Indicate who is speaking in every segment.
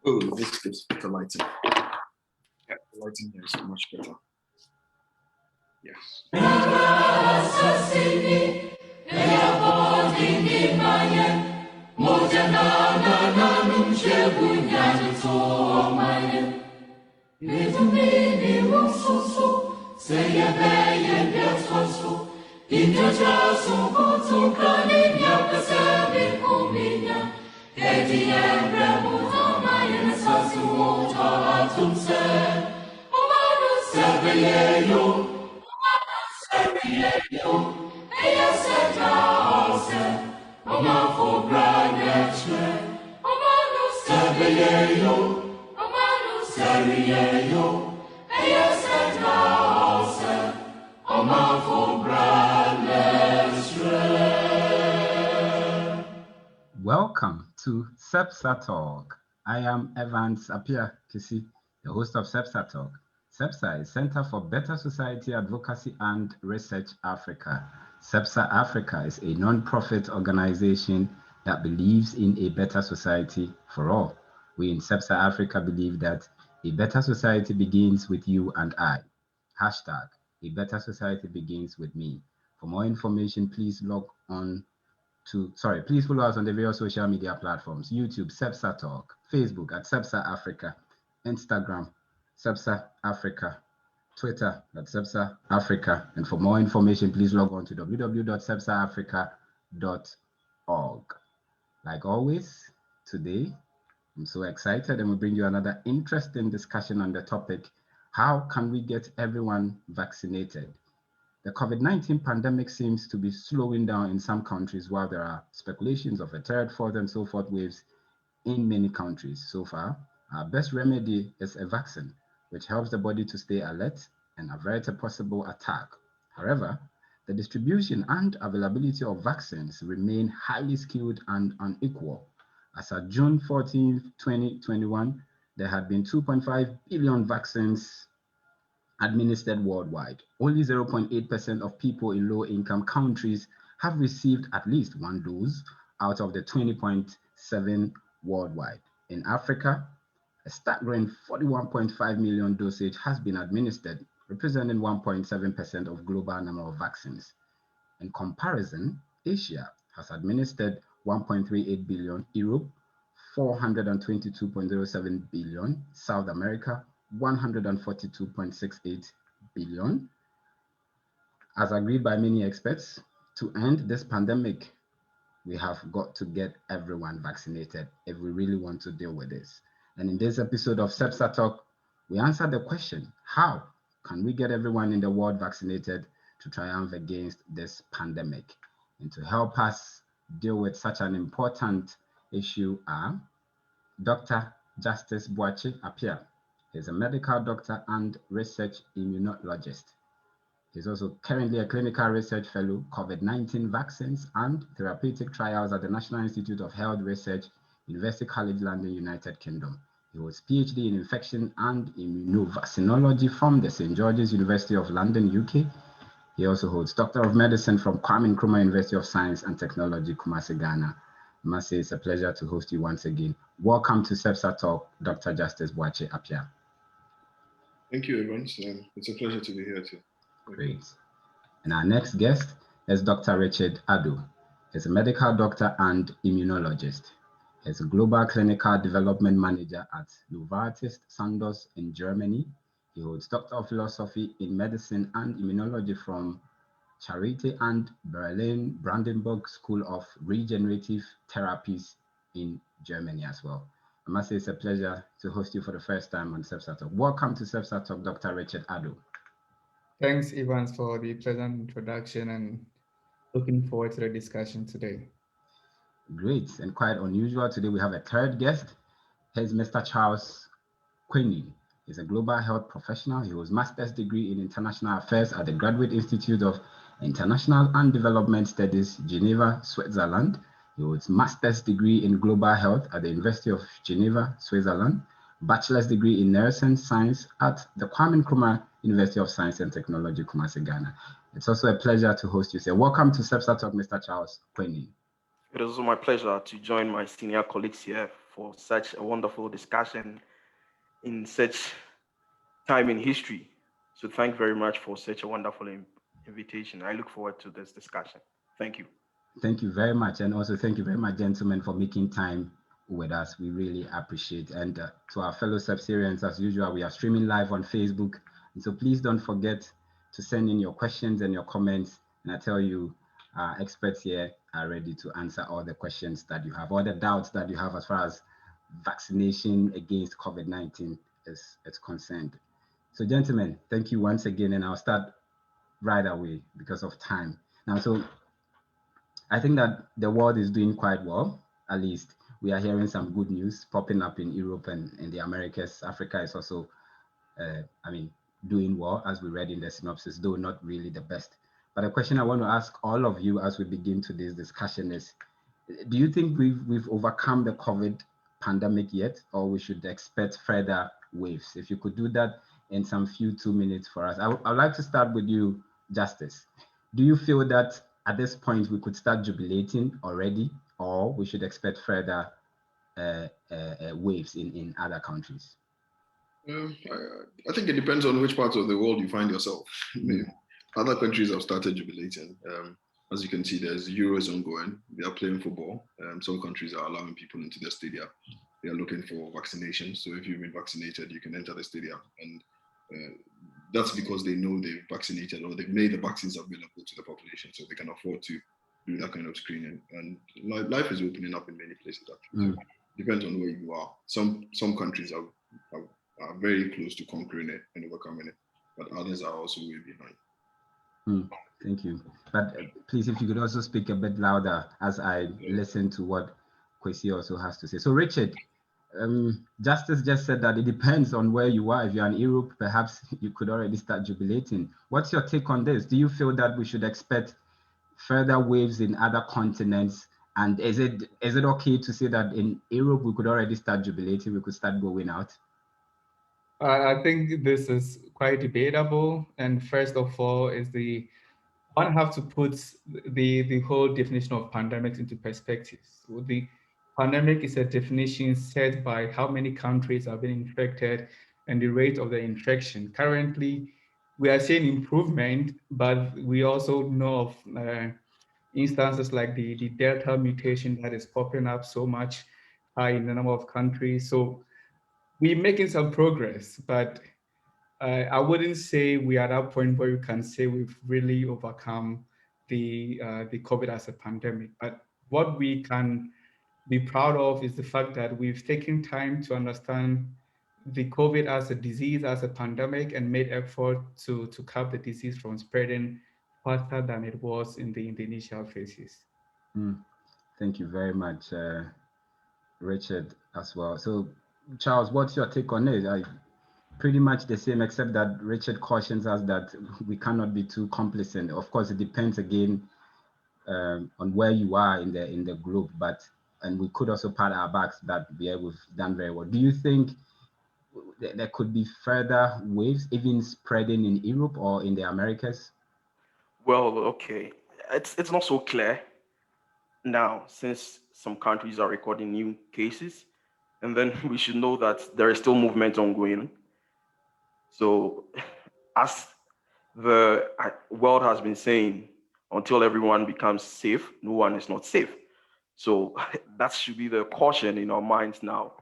Speaker 1: Oh, this is better lighting. Yeah, the lighting here is much better. Yes.
Speaker 2: Welcome to CEBSAR Talk. I am Evans Apia Kisi, the host of CEBSAR Talk. CEBSAR is Center for Better Society Advocacy and Research Africa. CEBSAR Africa is a non-profit organization that believes in a better society for all. We in CEBSAR Africa believe that a better society begins with you and I. Hashtag, a better society begins with me. For more information, please log on please follow us on the various social media platforms: YouTube, CEBSAR Talk; Facebook at CEBSAR Africa; Instagram, CEBSAR Africa; Twitter at CEBSAR Africa. And for more information, please log on to www.cebsarafrica.org. Like always, today, I'm so excited and we'll bring you another interesting discussion on the topic: how can we get everyone vaccinated? The COVID-19 pandemic seems to be slowing down in some countries, while there are speculations of a third, fourth, and so forth waves in many countries. So far, our best remedy is a vaccine, which helps the body to stay alert and avert a possible attack. However, the distribution and availability of vaccines remain highly skewed and unequal. As of June 14, 2021, there had been 2.5 billion vaccines administered worldwide. Only 0.8% of people in low-income countries have received at least one dose out of the 20.7 worldwide. In Africa, a staggering 41.5 million dosage has been administered, representing 1.7% of global number of vaccines. In comparison, Asia has administered 1.38 billion, Europe 422.07 billion, South America 142.68 billion. As agreed by many experts, to end this pandemic, we have got to get everyone vaccinated if we really want to deal with this. And in this episode of CEBSAR Talk, we answer the question: how can we get everyone in the world vaccinated to triumph against this pandemic? And to help us deal with such an important issue are Dr. Justice Boakye Appiah. He's a medical doctor and research immunologist. He's also currently a clinical research fellow, COVID-19 vaccines and therapeutic trials at the National Institute of Health Research, University College London, United Kingdom. He holds PhD in infection and immunovaccinology from the St. George's University of London, UK. He also holds Doctor of Medicine from Kwame Nkrumah University of Science and Technology, Kumasi, Ghana. I must say it's a pleasure to host you once again. Welcome to CEBSAR Talk, Dr. Justice Boakye Appiah.
Speaker 1: Thank you, Evans. It's a pleasure to be here too.
Speaker 2: Great. And our next guest is Dr. Richard Ado. He's a medical doctor and immunologist. He's a global clinical development manager at Novartis Sandoz in Germany. He holds Doctor of Philosophy in Medicine and Immunology from Charité and Berlin Brandenburg School of Regenerative Therapies in Germany as well. I must say it's a pleasure to host you for the first time on CEBSAR Talk. Welcome to CEBSAR Talk, Dr. Richard Ado.
Speaker 3: Thanks, Evans, for the pleasant introduction, and looking forward to the discussion today.
Speaker 2: Great, and quite unusual. Today we have a third guest. He's Mr. Charles Quenny. He's a global health professional. He holds master's degree in international affairs at the Graduate Institute of International and Development Studies, Geneva, Switzerland. He holds master's degree in global health at the University of Geneva, Switzerland. Bachelor's degree in nursing science at the Kwame Nkrumah University of Science and Technology, Kumasi, Ghana. It's also a pleasure to host you. So welcome to CEBSAR Talk, Mr. Charles Quenny.
Speaker 4: It is also my pleasure to join my senior colleagues here for such a wonderful discussion in such time in history. So thank you very much for such a wonderful invitation. I look forward to this discussion. Thank you.
Speaker 2: Thank you very much. And also thank you very much, gentlemen, for making time with us. We really appreciate. And to our fellow Subsyrians, as usual, we are streaming live on Facebook. And so please don't forget to send in your questions and your comments. And I tell you, our experts here are ready to answer all the questions that you have, all the doubts that you have as far as vaccination against COVID-19 is concerned. So gentlemen, thank you once again. And I'll start right away because of time. Now, so I think that the world is doing quite well. At least we are hearing some good news popping up in Europe and in the Americas. Africa is also, doing well, as we read in the synopsis, though not really the best. But a question I want to ask all of you as we begin today's discussion is, do you think we've overcome the COVID pandemic yet, or we should expect further waves? If you could do that in some few 2 minutes for us. I'd like to start with you, Justice. Do you feel that at this point we could start jubilating already, or we should expect further waves in other countries?
Speaker 1: I think it depends on which part of the world you find yourself. Other countries have started jubilating. As you can see, there's Eurozone going. They are playing football. Some countries are allowing people into their stadium. They are looking for vaccination. So if you've been vaccinated, you can enter the stadium. And that's because they know they've vaccinated or they've made the vaccines available to the population, so they can afford to do that kind of screening. And life is opening up in many places, actually. So it depends on where you are. Some countries are very close to conquering it and overcoming it, but others are also way behind.
Speaker 2: Thank you. But please, if you could also speak a bit louder as I listen to what Kwesi also has to say. So Richard, Justice just said that it depends on where you are. If you're in Europe, perhaps you could already start jubilating. What's your take on this? Do you feel that we should expect further waves in other continents? And is it okay to say that in Europe we could already start jubilating, we could start going out?
Speaker 3: I think this is quite debatable. And first of all, one have to put the whole definition of pandemics into perspective. So the pandemic is a definition set by how many countries have been infected and the rate of the infection. Currently, we are seeing improvement, but we also know of instances like the Delta mutation that is popping up so much in a number of countries. So we're making some progress, but I wouldn't say we are at that point where you can say we've really overcome the COVID as a pandemic. But what we can be proud of is the fact that we've taken time to understand the COVID as a disease, as a pandemic, and made effort to curb the disease from spreading faster than it was in the initial phases.
Speaker 2: Thank you very much, Richard, as well. So, Charles, what's your take on it? Pretty much the same, except that Richard cautions us that we cannot be too complacent. Of course, it depends again on where you are in the group, and we could also pat our backs that we've done very well. Do you think there could be further waves, even spreading in Europe or in the Americas?
Speaker 4: Well, okay, it's not so clear now, since some countries are recording new cases, and then we should know that there is still movement ongoing. So, as the world has been saying, until everyone becomes safe, no one is not safe. So that should be the caution in our minds now.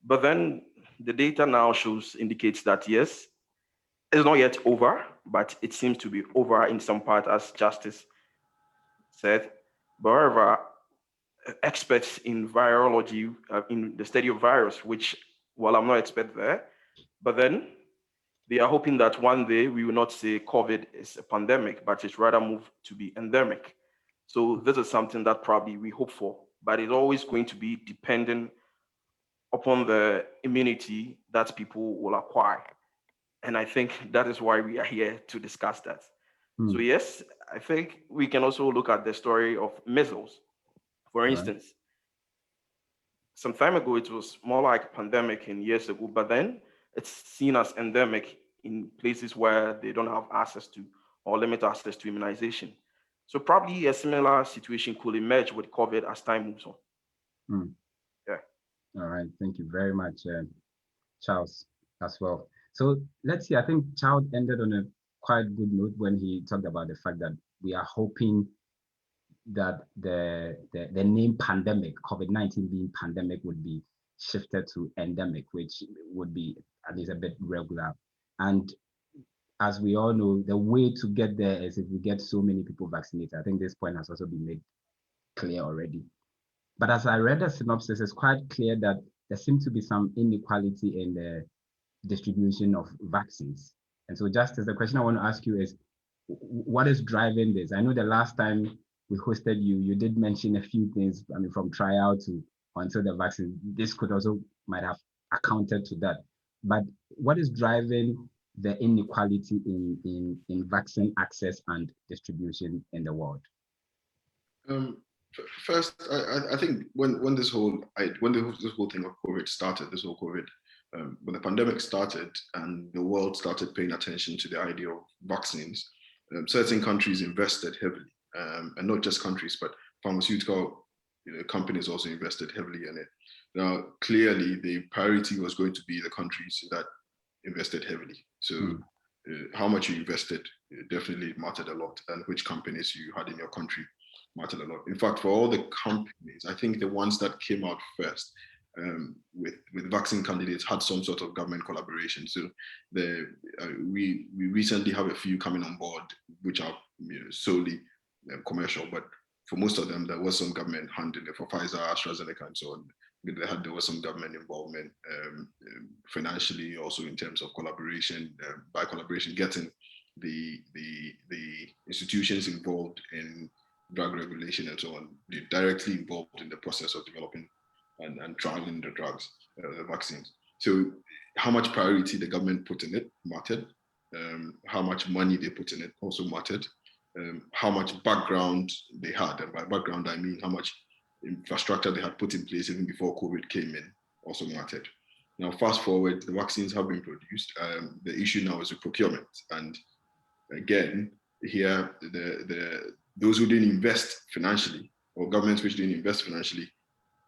Speaker 4: But then the data now indicates that yes, it's not yet over, but it seems to be over in some part, as Justice said. But however, experts in virology, in the study of virus, which, well, I'm not expert there, but then they are hoping that one day we will not say COVID is a pandemic, but it's rather move to be endemic. So this is something that probably we hope for, but it's always going to be dependent upon the immunity that people will acquire. And I think that is why we are here to discuss that. So yes, I think we can also look at the story of measles. For instance, some time ago, it was more like a pandemic in years ago, but then it's seen as endemic in places where they don't have access to or limited access to immunization. So probably a similar situation could emerge with COVID as time moves on.
Speaker 2: Mm.
Speaker 4: Yeah.
Speaker 2: All right, thank you very much, Charles, as well. So let's see, I think Charles ended on a quite good note when he talked about the fact that we are hoping that the name pandemic, COVID-19 being pandemic, would be shifted to endemic, which would be at least a bit regular. And as we all know, the way to get there is if we get so many people vaccinated. I think this point has also been made clear already. But as I read the synopsis, it's quite clear that there seems to be some inequality in the distribution of vaccines. And so, Justice, the question I want to ask you is, what is driving this? I know the last time we hosted you, you did mention a few things. I mean, from trial to until the vaccine. This could also might have accounted to that. But what is driving the inequality in vaccine access and distribution in the world?
Speaker 1: First, I think when this whole thing of COVID started, this whole COVID, when the pandemic started and the world started paying attention to the idea of vaccines, certain countries invested heavily, and not just countries, but pharmaceutical companies also invested heavily in it. Now, clearly, the priority was going to be the countries that invested heavily. So, how much you invested definitely mattered a lot, and which companies you had in your country mattered a lot. In fact, for all the companies, I think the ones that came out first with vaccine candidates had some sort of government collaboration. So we recently have a few coming on board, which are solely commercial, but for most of them, there was some government hand in it. For Pfizer, AstraZeneca, and so on. There was some government involvement financially, also in terms of collaboration. By collaboration, getting the institutions involved in drug regulation and so on, they're directly involved in the process of developing and trialing the drugs, the vaccines. So how much priority the government put in it mattered. How much money they put in it also mattered. How much background they had, and by background I mean how much infrastructure they had put in place even before COVID came in also mattered. Now, fast forward, the vaccines have been produced. The issue now is the procurement. And again, here, those who didn't invest financially, or governments which didn't invest financially,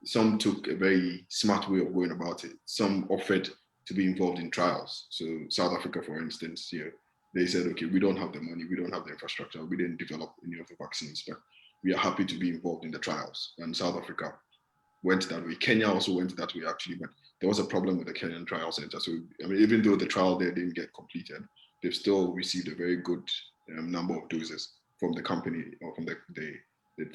Speaker 1: some took a very smart way of going about it. Some offered to be involved in trials. So South Africa, for instance, here, they said, okay, we don't have the money, we don't have the infrastructure, we didn't develop any of the vaccines, but we are happy to be involved in the trials. And South Africa went that way. Kenya also went that way, actually, but there was a problem with the Kenyan trial center. So, I mean, even though the trial there didn't get completed, they've still received a very good number of doses from the company, or from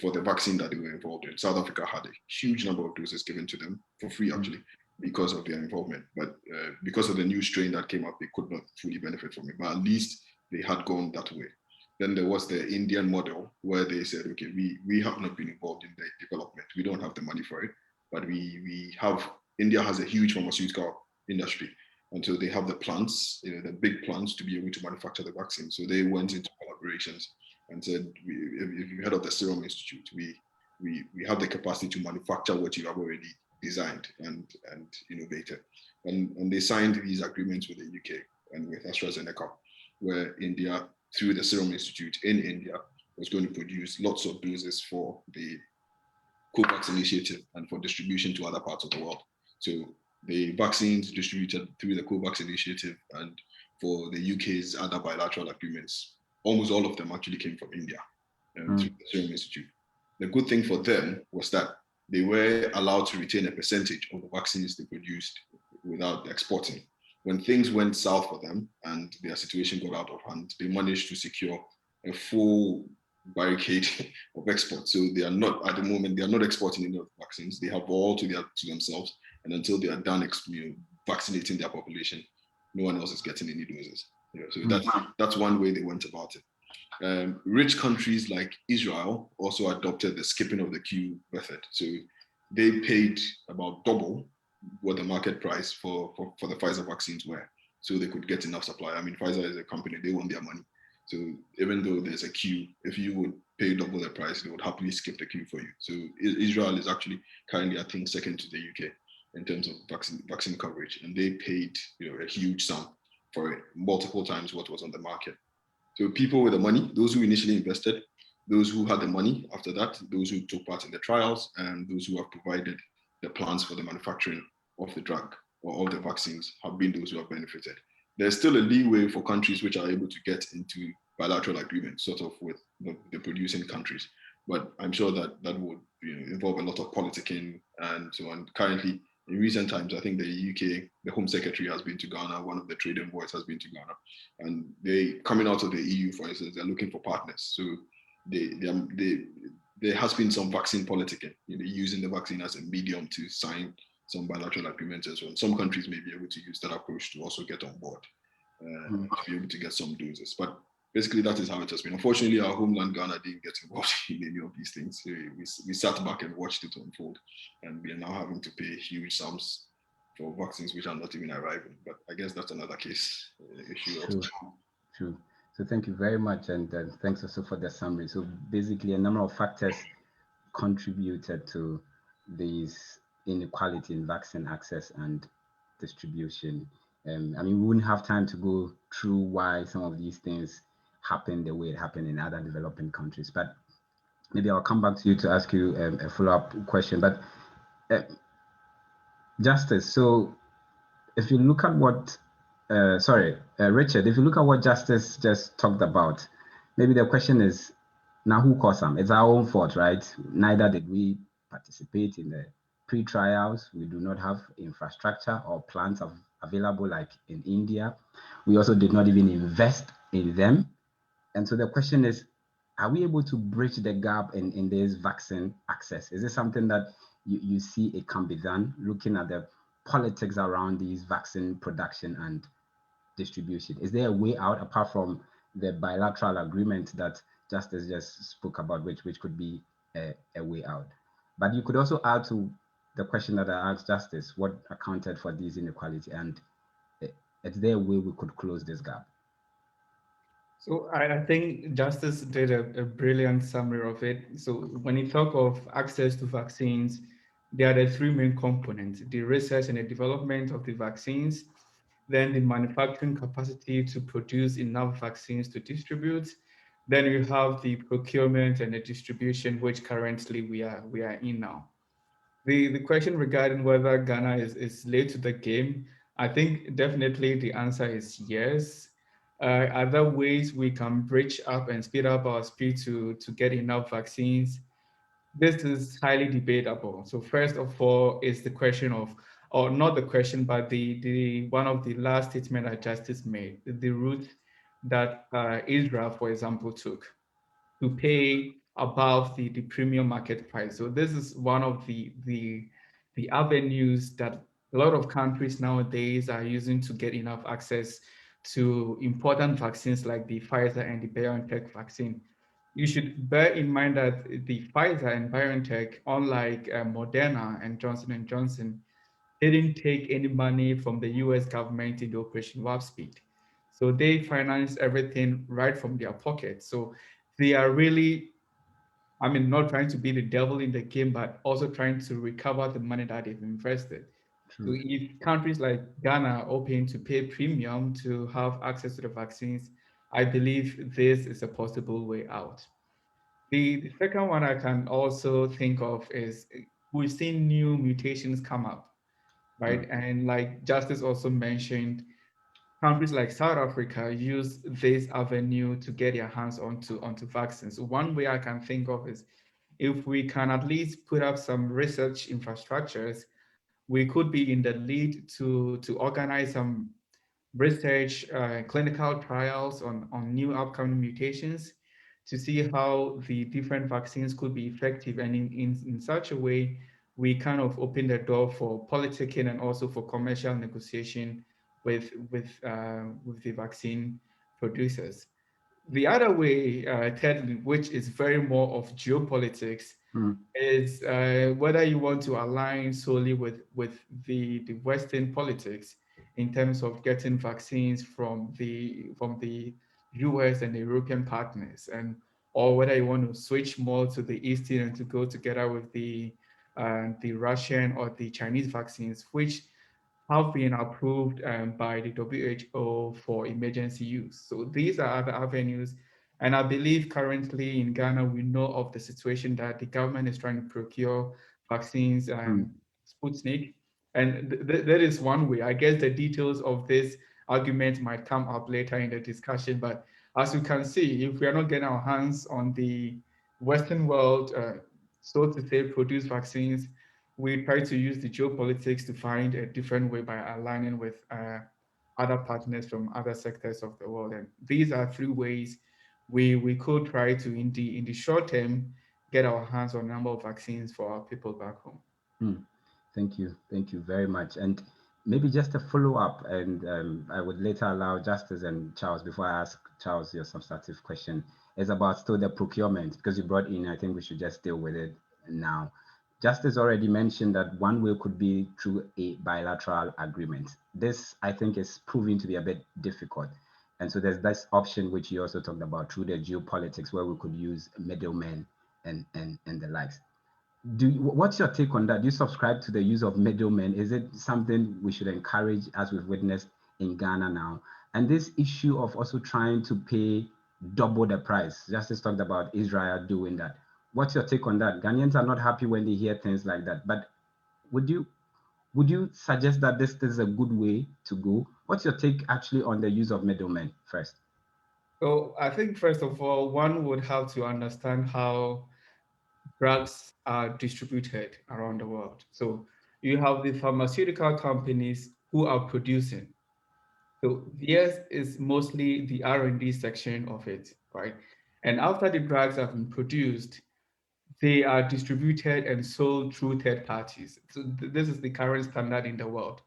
Speaker 1: for the vaccine that they were involved in. South Africa had a huge number of doses given to them for free, actually, because of their involvement. But because of the new strain that came up, they could not fully benefit from it. But at least they had gone that way. Then there was the Indian model where they said, okay, we have not been involved in the development. We don't have the money for it, but India has a huge pharmaceutical industry. And so they have the plants, the big plants to be able to manufacture the vaccine. So they went into collaborations and said, if you head of the Serum Institute, we have the capacity to manufacture what you have already designed and innovated. And they signed these agreements with the UK and with AstraZeneca, where India, through the Serum Institute in India, was going to produce lots of doses for the COVAX initiative and for distribution to other parts of the world. So the vaccines distributed through the COVAX initiative and for the UK's other bilateral agreements, almost all of them actually came from India through the Serum Institute. The good thing for them was that they were allowed to retain a percentage of the vaccines they produced without exporting. When things went south for them and their situation got out of hand, they managed to secure a full barricade of export. So they are not, at the moment, they are not exporting any of the vaccines. They have all to themselves. And until they are done vaccinating their population, no one else is getting any doses. So that's one way they went about it. Rich countries like Israel also adopted the skipping of the queue method. So they paid about double what the market price for the Pfizer vaccines were, so they could get enough supply. I mean, Pfizer is a company, they want their money. So even though there's a queue, if you would pay double the price, they would happily skip the queue for you. So Israel is actually currently, I think, second to the UK in terms of vaccine coverage. And they paid a huge sum for it, multiple times what was on the market. So people with the money, those who initially invested, those who had the money after that, those who took part in the trials, and those who have provided the plans for the manufacturing of the drug or of the vaccines have been those who have benefited. There's still a leeway for countries which are able to get into bilateral agreements, sort of with the producing countries. But I'm sure that that would involve a lot of politicking and so on. Currently, in recent times, I think the UK, the Home Secretary has been to Ghana, one of the trade envoys has been to Ghana. And they, coming out of the EU, for instance, they're looking for partners. So there has been some vaccine politicking, using the vaccine as a medium to sign some bilateral agreements and so on. Some countries may be able to use that approach to also get on board, to be able to get some doses. But basically, that is how it has been. Unfortunately, our homeland Ghana didn't get involved in any of these things. So we sat back and watched it unfold, and we are now having to pay huge sums for vaccines which are not even arriving. But I guess that's another case issue.
Speaker 2: True. So thank you very much, and thanks also for the summary. So basically, a number of factors contributed to this inequality in vaccine access and distribution. I mean, we wouldn't have time to go through why some of these things happen the way it happened in other developing countries, but maybe I'll come back to you to ask you a follow-up question. But Justice, so if you look at what, Richard, if you look at what Justice just talked about, maybe the question is, now who caused them? It's our own fault, right? Neither did we participate in the pre-trials. We do not have infrastructure or plants available like in India. We also did not even invest in them. And so the question is, are we able to bridge the gap in this vaccine access? Is this something that you see it can be done, looking at the politics around these vaccine production and distribution? Is there a way out apart from the bilateral agreement that Justice just spoke about, which could be a way out? But you could also add to the question that I asked Justice, what accounted for this inequality, and is there a way we could close this gap?
Speaker 3: So I think Justice did a brilliant summary of it. So when you talk of access to vaccines, there are the three main components: the research and the development of the vaccines, then the manufacturing capacity to produce enough vaccines to distribute, then you have the procurement and the distribution, which currently we are in now. The question regarding whether Ghana is late to the game, I think definitely the answer is yes. Other ways we can bridge up and speed up our speed to get enough vaccines, this is highly debatable. So first of all is the question of, or not the question, but the one of the last statement that Justice made, the route that Israel, for example, took to pay above the premium market price. So this is one of the avenues that a lot of countries nowadays are using to get enough access to important vaccines like the Pfizer and the BioNTech vaccine. You should bear in mind that the Pfizer and BioNTech, unlike Moderna and Johnson & Johnson, didn't take any money from the US government in the Operation Warp Speed. So they finance everything right from their pocket. So they are really, I mean, not trying to be the devil in the game, but also trying to recover the money that they've invested.
Speaker 2: True.
Speaker 3: So if countries like Ghana are open to pay premium to have access to the vaccines, I believe this is a possible way out. The second one I can also think of is we've seen new mutations come up, right? And like Justice also mentioned, countries like South Africa use this avenue to get their hands onto vaccines. One way I can think of is if we can at least put up some research infrastructures, we could be in the lead to organize some research, clinical trials on new upcoming mutations to see how the different vaccines could be effective. And in such a way, we kind of open the door for politicking and also for commercial negotiation with the vaccine producers. The other way, thirdly, which is very more of geopolitics, is whether you want to align solely with the Western politics in terms of getting vaccines from the US and the European partners, and or whether you want to switch more to the Eastern and to go together with the Russian or the Chinese vaccines, which have been approved by the WHO for emergency use. So these are other avenues. And I believe currently in Ghana, we know of the situation that the government is trying to procure vaccines Sputnik. And that is one way. I guess the details of this argument might come up later in the discussion. But as you can see, if we are not getting our hands on the Western world, so to say, produce vaccines, we try to use the geopolitics to find a different way by aligning with other partners from other sectors of the world. And these are three ways we could try to, in the short term, get our hands on a number of vaccines for our people back home.
Speaker 2: Thank you very much. And maybe just a follow-up, and I would later allow Justice and Charles, before I ask Charles your substantive question, is about still the procurement, because you brought in, I think we should just deal with it now. Justice already mentioned that one way could be through a bilateral agreement. This, I think, is proving to be a bit difficult. And so there's this option, which you also talked about, through the geopolitics, where we could use middlemen and the likes. What's your take on that? Do you subscribe to the use of middlemen? Is it something we should encourage, as we've witnessed in Ghana now? And this issue of also trying to pay double the price, Justice talked about Israel doing that. What's your take on that? Ghanaians are not happy when they hear things like that, but would you suggest that this is a good way to go? What's your take actually on the use of middlemen first?
Speaker 3: So I think first of all, one would have to understand how drugs are distributed around the world. So you have the pharmaceutical companies who are producing. So theirs is mostly the R&D section of it, right? And after the drugs have been produced, they are distributed and sold through third parties. So this is the current standard in the world.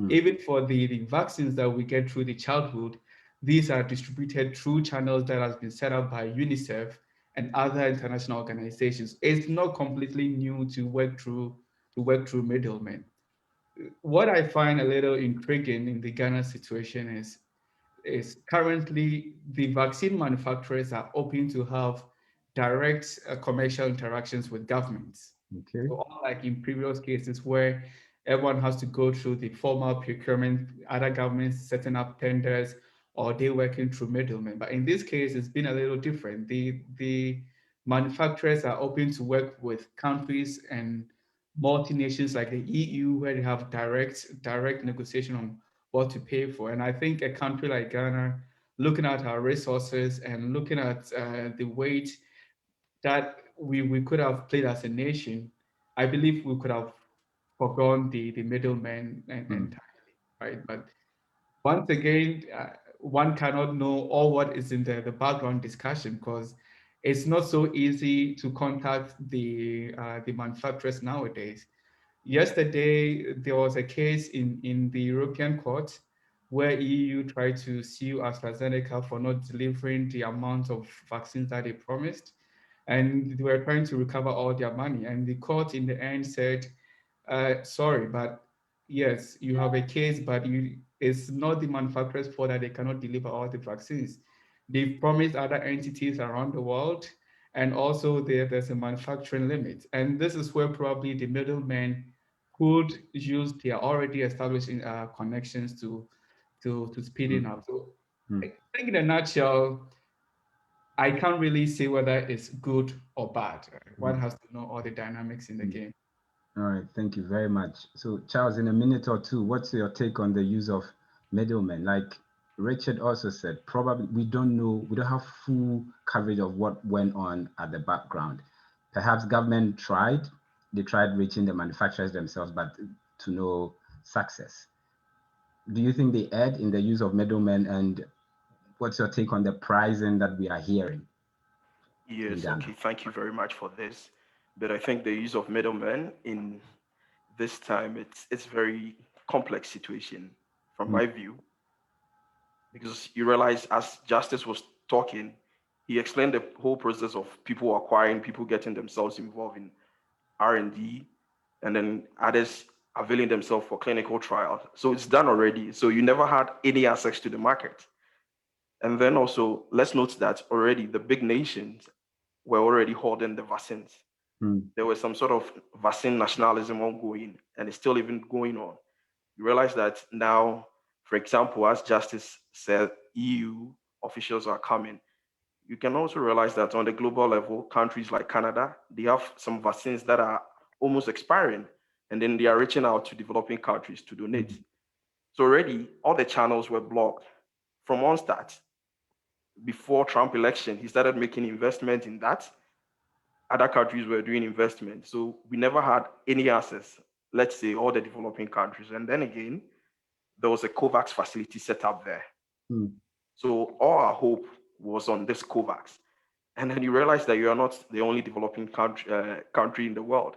Speaker 3: Even for the vaccines that we get through the childhood, these are distributed through channels that has been set up by UNICEF and other international organizations. It's not completely new to work through middlemen. What I find a little intriguing in the Ghana situation is currently the vaccine manufacturers are open to have direct commercial interactions with governments.
Speaker 2: Okay.
Speaker 3: So unlike in previous cases where everyone has to go through the formal procurement, other governments setting up tenders, or they working through middlemen. But in this case, it's been a little different. The manufacturers are open to work with countries and multinations like the EU, where they have direct negotiation on what to pay for. And I think a country like Ghana, looking at our resources and looking at the weight that we could have played as a nation, I believe we could have forgone the middlemen entirely, right? But once again, one cannot know all what is in the background discussion, because it's not so easy to contact the manufacturers nowadays. Yesterday, there was a case in the European court where EU tried to sue AstraZeneca for not delivering the amount of vaccines that they promised. And they were trying to recover all their money. And the court in the end said, sorry, but yes, you have a case, but it's not the manufacturer's fault that they cannot deliver all the vaccines. They've promised other entities around the world, and also there's a manufacturing limit. And this is where probably the middlemen could use their already established connections to speed it up. So I think in a nutshell, I can't really say whether it's good or bad. One has to know all the dynamics in the game.
Speaker 2: All right, thank you very much. So, Charles, in a minute or two, what's your take on the use of middlemen? Like Richard also said, probably we don't know, we don't have full coverage of what went on at the background. Perhaps government tried, they tried reaching the manufacturers themselves, but to no success. Do you think they erred in the use of middlemen, and what's your take on the pricing that we are hearing?
Speaker 4: Yes, okay, thank you very much for this. But I think the use of middlemen in this time, it's very complex situation from my view, because you realize as Justice was talking, he explained the whole process of people acquiring, people getting themselves involved in R&D, and then others availing themselves for clinical trials. So it's done already. So you never had any access to the market. And then also, let's note that already the big nations were already holding the vaccines. There was some sort of vaccine nationalism ongoing, and it's still even going on. You realize that now, for example, as Justice said, EU officials are coming. You can also realize that on the global level, countries like Canada, they have some vaccines that are almost expiring. and then they are reaching out to developing countries to donate. So already all the channels were blocked from on start. Before Trump election, he started making investment in that. Other countries were doing investment. So we never had any access, let's say all the developing countries. And then again, there was a COVAX facility set up there. So all our hope was on this COVAX. And then you realize that you are not the only developing country in the world.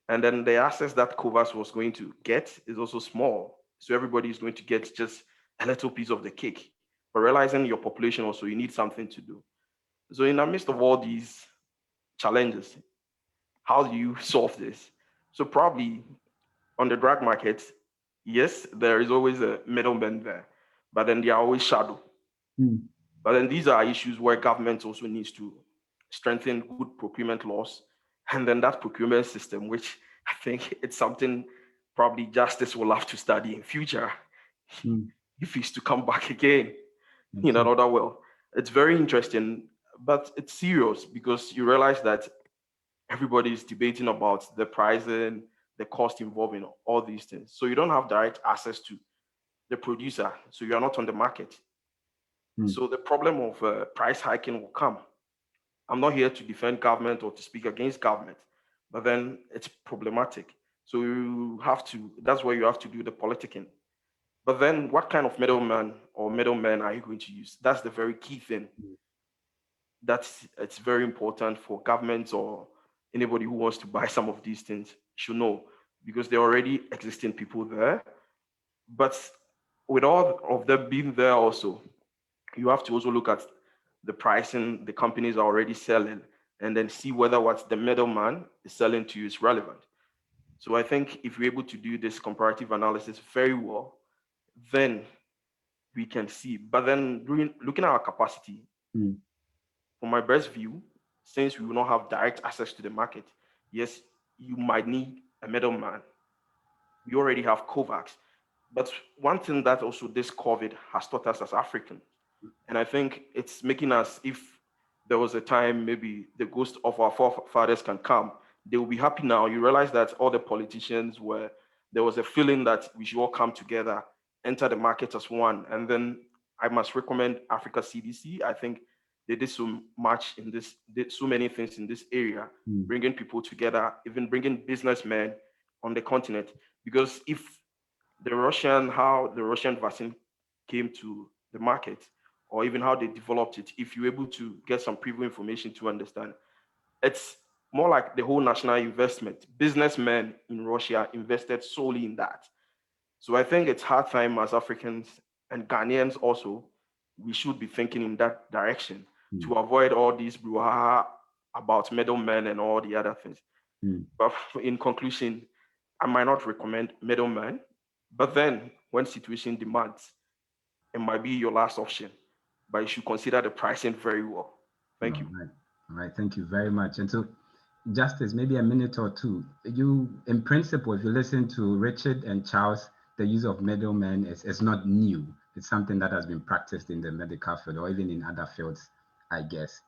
Speaker 4: And then the access that COVAX was going to get is also small. So everybody is going to get just a little piece of the cake. But realizing your population also, you need something to do. So in the midst of all these challenges, how do you solve this? So probably on the drug market, yes, there is always a middleman there, but then they are always shadow. But then these are issues where government also needs to strengthen good procurement laws. And then that procurement system, which I think it's something probably justice will have to study in future if he's to come back again in another world. It's very interesting, but it's serious because you realize that everybody is debating about the pricing, the cost involved in all these things. So you don't have direct access to the producer, so you are not on the market. So the problem of price hiking will come. I'm not here to defend government or to speak against government, but then it's problematic. So you have to, that's where you have to do the politicking. But then what kind of middleman or middlemen are you going to use? That's the very key thing. It's very important for governments or anybody who wants to buy some of these things should know, because there are already existing people there. But with all of them being there also, you have to also look at the pricing the companies are already selling and then see whether what the middleman is selling to you is relevant. So I think if we're able to do this comparative analysis very well, then we can see. But then looking at our capacity, from my best view, since we will not have direct access to the market, yes, you might need a middleman. We already have COVAX. But one thing that also this COVID has taught us as Africans, and I think it's making us, if there was a time maybe the ghost of our forefathers can come, they will be happy now. You realize that all the politicians there was a feeling that we should all come together, enter the market as one. And then I must recommend Africa CDC. I think they did so much did so many things in this area, bringing people together, even bringing businessmen on the continent. Because if how the Russian vaccine came to the market, or even how they developed it, if you're able to get some preview information to understand, it's more like the whole national investment. Businessmen in Russia invested solely in that. So I think it's hard time as Africans and Ghanaians also, we should be thinking in that direction to avoid all these brouhaha about middlemen and all the other things. But in conclusion, I might not recommend middlemen, but then when situation demands, it might be your last option, but you should consider the pricing very well. Thank you.
Speaker 2: All right, thank you very much. And so, Justice, maybe a minute or two. You, in principle, if you listen to Richard and Charles, the use of middlemen is not new. It's something that has been practiced in the medical field or even in other fields, I guess.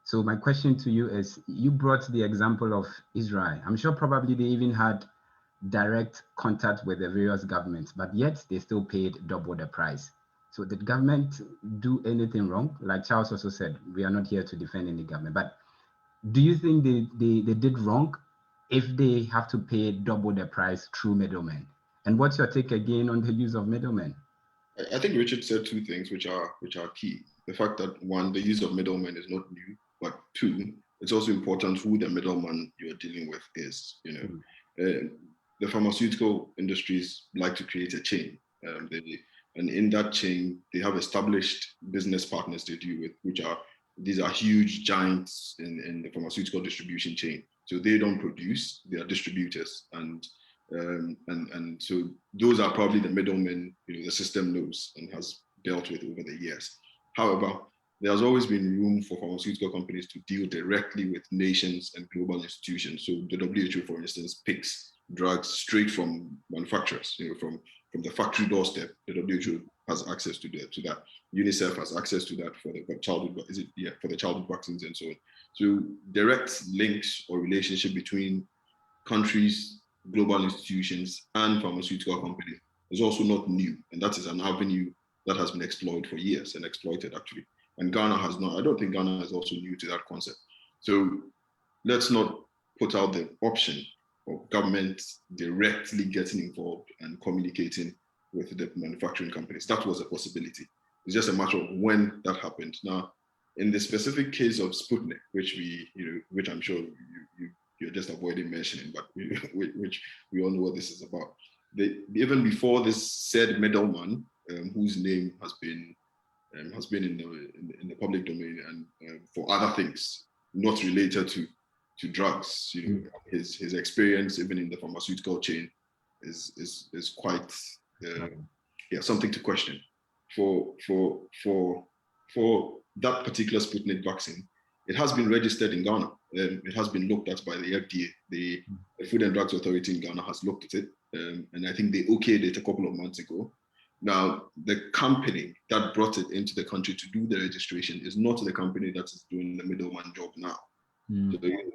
Speaker 2: So my question to you is, you brought the example of Israel. I'm sure probably they even had direct contact with the various governments, but yet they still paid double the price. So did government do anything wrong? Like Charles also said, we are not here to defend any government, but do you think they did wrong if they have to pay double the price through middlemen? And what's your take again on the use of middlemen?
Speaker 1: I think Richard said two things which are key. The fact that one, the use of middlemen is not new, but two, it's also important who the middleman you're dealing with is. The pharmaceutical industries like to create a chain. And in that chain, they have established business partners they deal with, these are huge giants in the pharmaceutical distribution chain. So they don't produce, they are distributors. And so those are probably the middlemen the system knows and has dealt with over the years. However, there's always been room for pharmaceutical companies to deal directly with nations and global institutions. So the WHO, for instance, picks drugs straight from manufacturers, from the factory doorstep. The WHO has access to that. UNICEF has access to that for the childhood vaccines and so on. So direct links or relationship between countries global institutions and pharmaceutical companies is also not new. And that is an avenue that has been explored for years and exploited actually. And Ghana has not, I don't think Ghana is also new to that concept. So let's not put out the option of government directly getting involved and communicating with the manufacturing companies. That was a possibility. It's just a matter of when that happened. Now, in the specific case of Sputnik, which which I'm sure you're just avoiding mentioning, but which we all know what this is about. Even before this said middleman, whose name has been in the public domain and for other things not related to drugs, his experience even in the pharmaceutical chain is quite something to question. For that particular Sputnik vaccine, it has been registered in Ghana. It has been looked at by the FDA. The Food and Drugs Authority in Ghana has looked at it, and I think they okayed it a couple of months ago. Now, the company that brought it into the country to do the registration is not the company that is doing the middleman job now.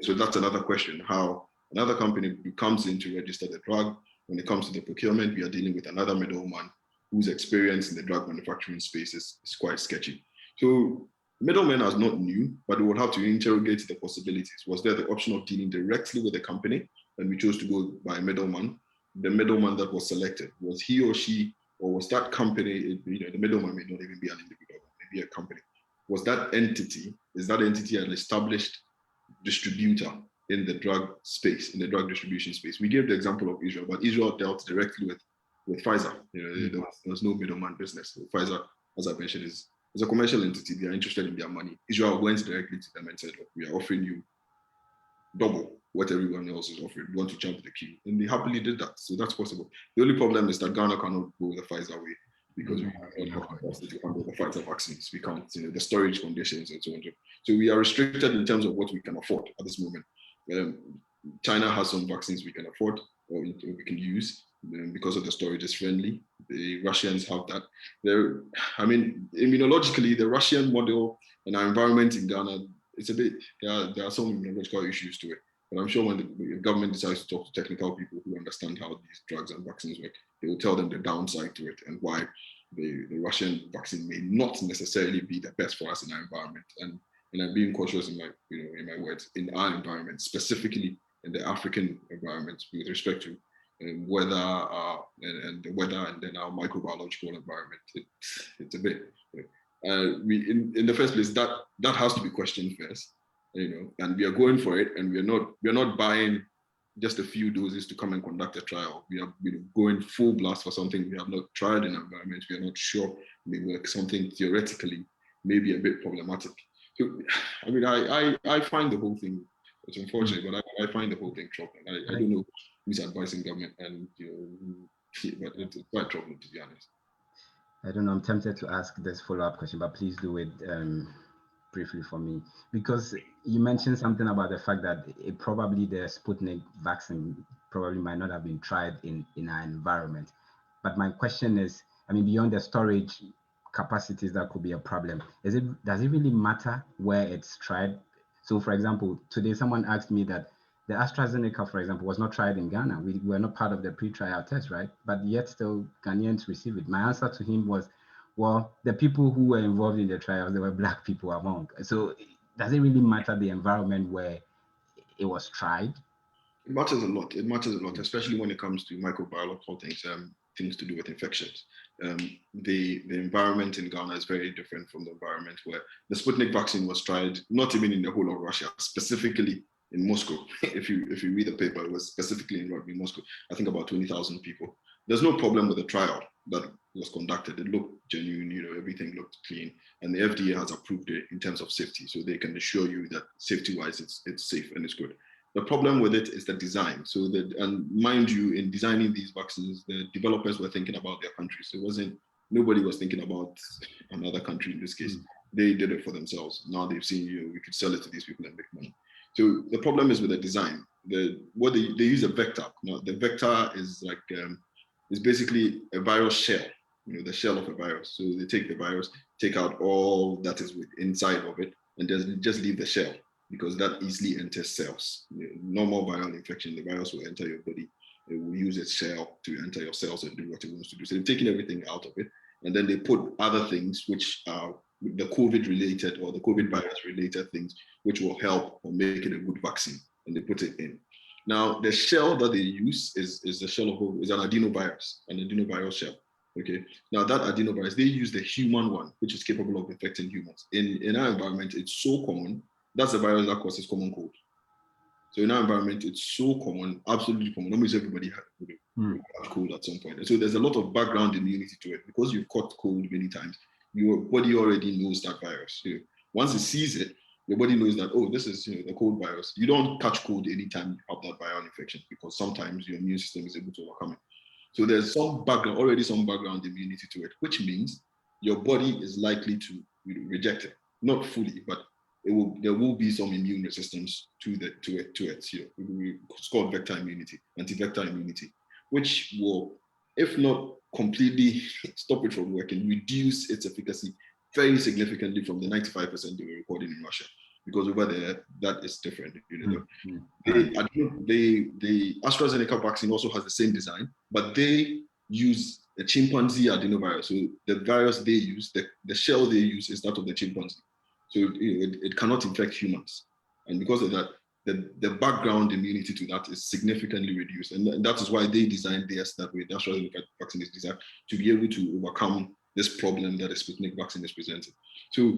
Speaker 1: So that's another question, how another company comes in to register the drug. When it comes to the procurement, we are dealing with another middleman whose experience in the drug manufacturing space is quite sketchy. So middlemen are not new, but we will have to interrogate the possibilities. Was there the option of dealing directly with the company and we chose to go by a middleman? The middleman that was selected, was he or she, or was that company, the middleman may not even be an individual, maybe a company. Was that entity, is that entity an established distributor in the drug space, in the drug distribution space? We gave the example of Israel, but Israel dealt directly with Pfizer. There was no middleman business. So Pfizer, as I mentioned, is a commercial entity. They are interested in their money. Israel went directly to them and said, look, we are offering you double what everyone else is offering. You want to jump the queue? And they happily did that. So that's possible. The only problem is that Ghana cannot go the Pfizer way because we don't have capacity to handle the Pfizer vaccines. We can't, the storage conditions and so on. So we are restricted in terms of what we can afford at this moment. China has some vaccines we can afford or we can use because of the storage is friendly. The Russians have that. Immunologically, the Russian model and our environment in Ghana, it's a bit, there are some immunological issues to it. But I'm sure when the government decides to talk to technical people who understand how these drugs and vaccines work, they will tell them the downside to it and why the Russian vaccine may not necessarily be the best for us in our environment. And I'm being cautious in my words, in our environment, specifically in the African environment with respect to weather and the weather and then our microbiological environment. It's a bit, in the first place, that has to be questioned first, and we are going for it, and we're not buying just a few doses to come and conduct a trial. We are going full blast for something we have not tried in our environment. We are not sure may work, something theoretically maybe a bit problematic. So, I find the whole thing, it's unfortunate, but I find the whole thing troubling. I don't know who's advising government, and but it's quite troubling, to be honest.
Speaker 2: I don't know. I'm tempted to ask this follow-up question, but please do it briefly for me, because you mentioned something about the fact that the Sputnik vaccine probably might not have been tried in our environment. But my question is, beyond the storage capacities, that could be a problem. Does it really matter where it's tried? So, for example, today someone asked me that the AstraZeneca, for example, was not tried in Ghana. We were not part of the pre-trial test, right? But yet still Ghanaians receive it. My answer to him was, well, the people who were involved in the trials, there were Black people among. So does it really matter the environment where it was tried?
Speaker 1: It matters a lot. It matters a lot, especially when it comes to microbiological things, things to do with infections. The environment in Ghana is very different from the environment where the Sputnik vaccine was tried, not even in the whole of Russia, specifically in Moscow. If you read the paper, it was specifically in Moscow. I think about 20,000 people. There's no problem with the trial that was conducted. It looked genuine, everything looked clean, and the FDA has approved it in terms of safety, so they can assure you that safety-wise it's safe and it's good. The problem with it is the design. So and mind you, in designing these vaccines, the developers were thinking about their countries. Nobody was thinking about another country in this case. They did it for themselves. Now they've seen, we could sell it to these people and make money. So the problem is with the design. They use a vector. Now the vector is like is basically a virus shell, the shell of a virus. So they take the virus, take out all that is inside of it, and just leave the shell, because that easily enters cells. Normal viral infection, the virus will enter your body it will use its shell to enter your cells and do what it wants to do. So they've taken everything out of it, and then they put other things which are the COVID related or the COVID virus related things, which will help or make it a good vaccine, and they put it in. Now, the shell that they use is the shell of is an adenovirus shell. Okay. Now that adenovirus, they use the human one, which is capable of infecting humans. In our environment, it's so common. That's the virus that causes common cold. So in our environment, it's so common, absolutely common. Almost everybody has cold at some point. And so there's a lot of background immunity to it because you've caught cold many times. Your body already knows that virus. So once it sees it, your body knows that, oh, this is the cold virus. You don't catch cold anytime you have that viral infection because sometimes your immune system is able to overcome it. So there's some background immunity to it, which means your body is likely to reject it, not fully, but there will be some immune resistance to it. It's called vector immunity, anti-vector immunity, which will, if not completely stop it from working, reduce its efficacy very significantly from the 95% they were recording in Russia. Because over there, that is different. The AstraZeneca vaccine also has the same design, but they use a chimpanzee adenovirus. So the virus they use, the shell they use is that of the chimpanzee. So it cannot infect humans. And because of that, the background immunity to that is significantly reduced. And that is why they designed theirs that way. The AstraZeneca vaccine is designed to be able to overcome this problem that the Sputnik vaccine is presenting. So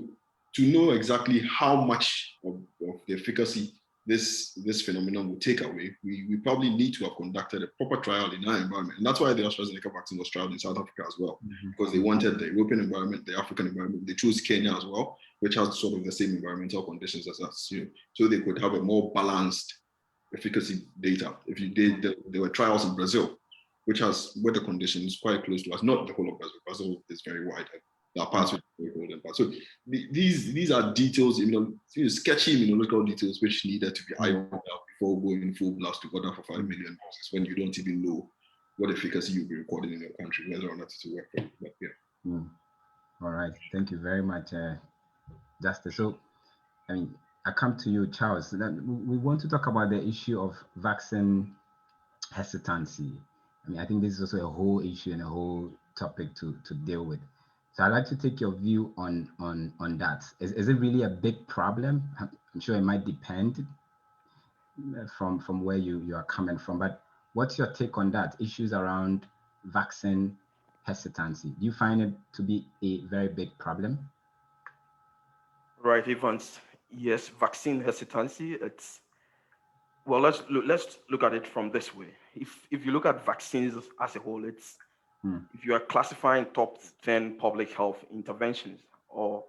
Speaker 1: to know exactly how much of the efficacy this phenomenon will take away, we probably need to have conducted a proper trial in our environment. And that's why the AstraZeneca vaccine was trialed in South Africa as well, because they wanted the European environment, the African environment. They chose Kenya as well, which has sort of the same environmental conditions as us, so they could have a more balanced efficacy data. There were trials in Brazil, which has weather conditions quite close to us, not the whole of Brazil. Brazil is very wide. There are parts with very cold and parts. So these are details, sketchy immunological details which needed to be ironed out before going full blast to order for 5 million doses when you don't even know what efficacy you'll be recording in your country, whether or not it will work. But yeah.
Speaker 2: All right. Thank you very much, Justice. So, I come to you, Charles. We want to talk about the issue of vaccine hesitancy. I think this is also a whole issue and a whole topic to deal with. So I'd like to take your view on that. Is it really a big problem? I'm sure it might depend from where you are coming from, but what's your take on that? Issues around vaccine hesitancy. Do you find it to be a very big problem?
Speaker 4: Right, Evans. Yes, vaccine hesitancy. Let's look at it from this way. If you look at vaccines as a whole, if you are classifying top 10 public health interventions or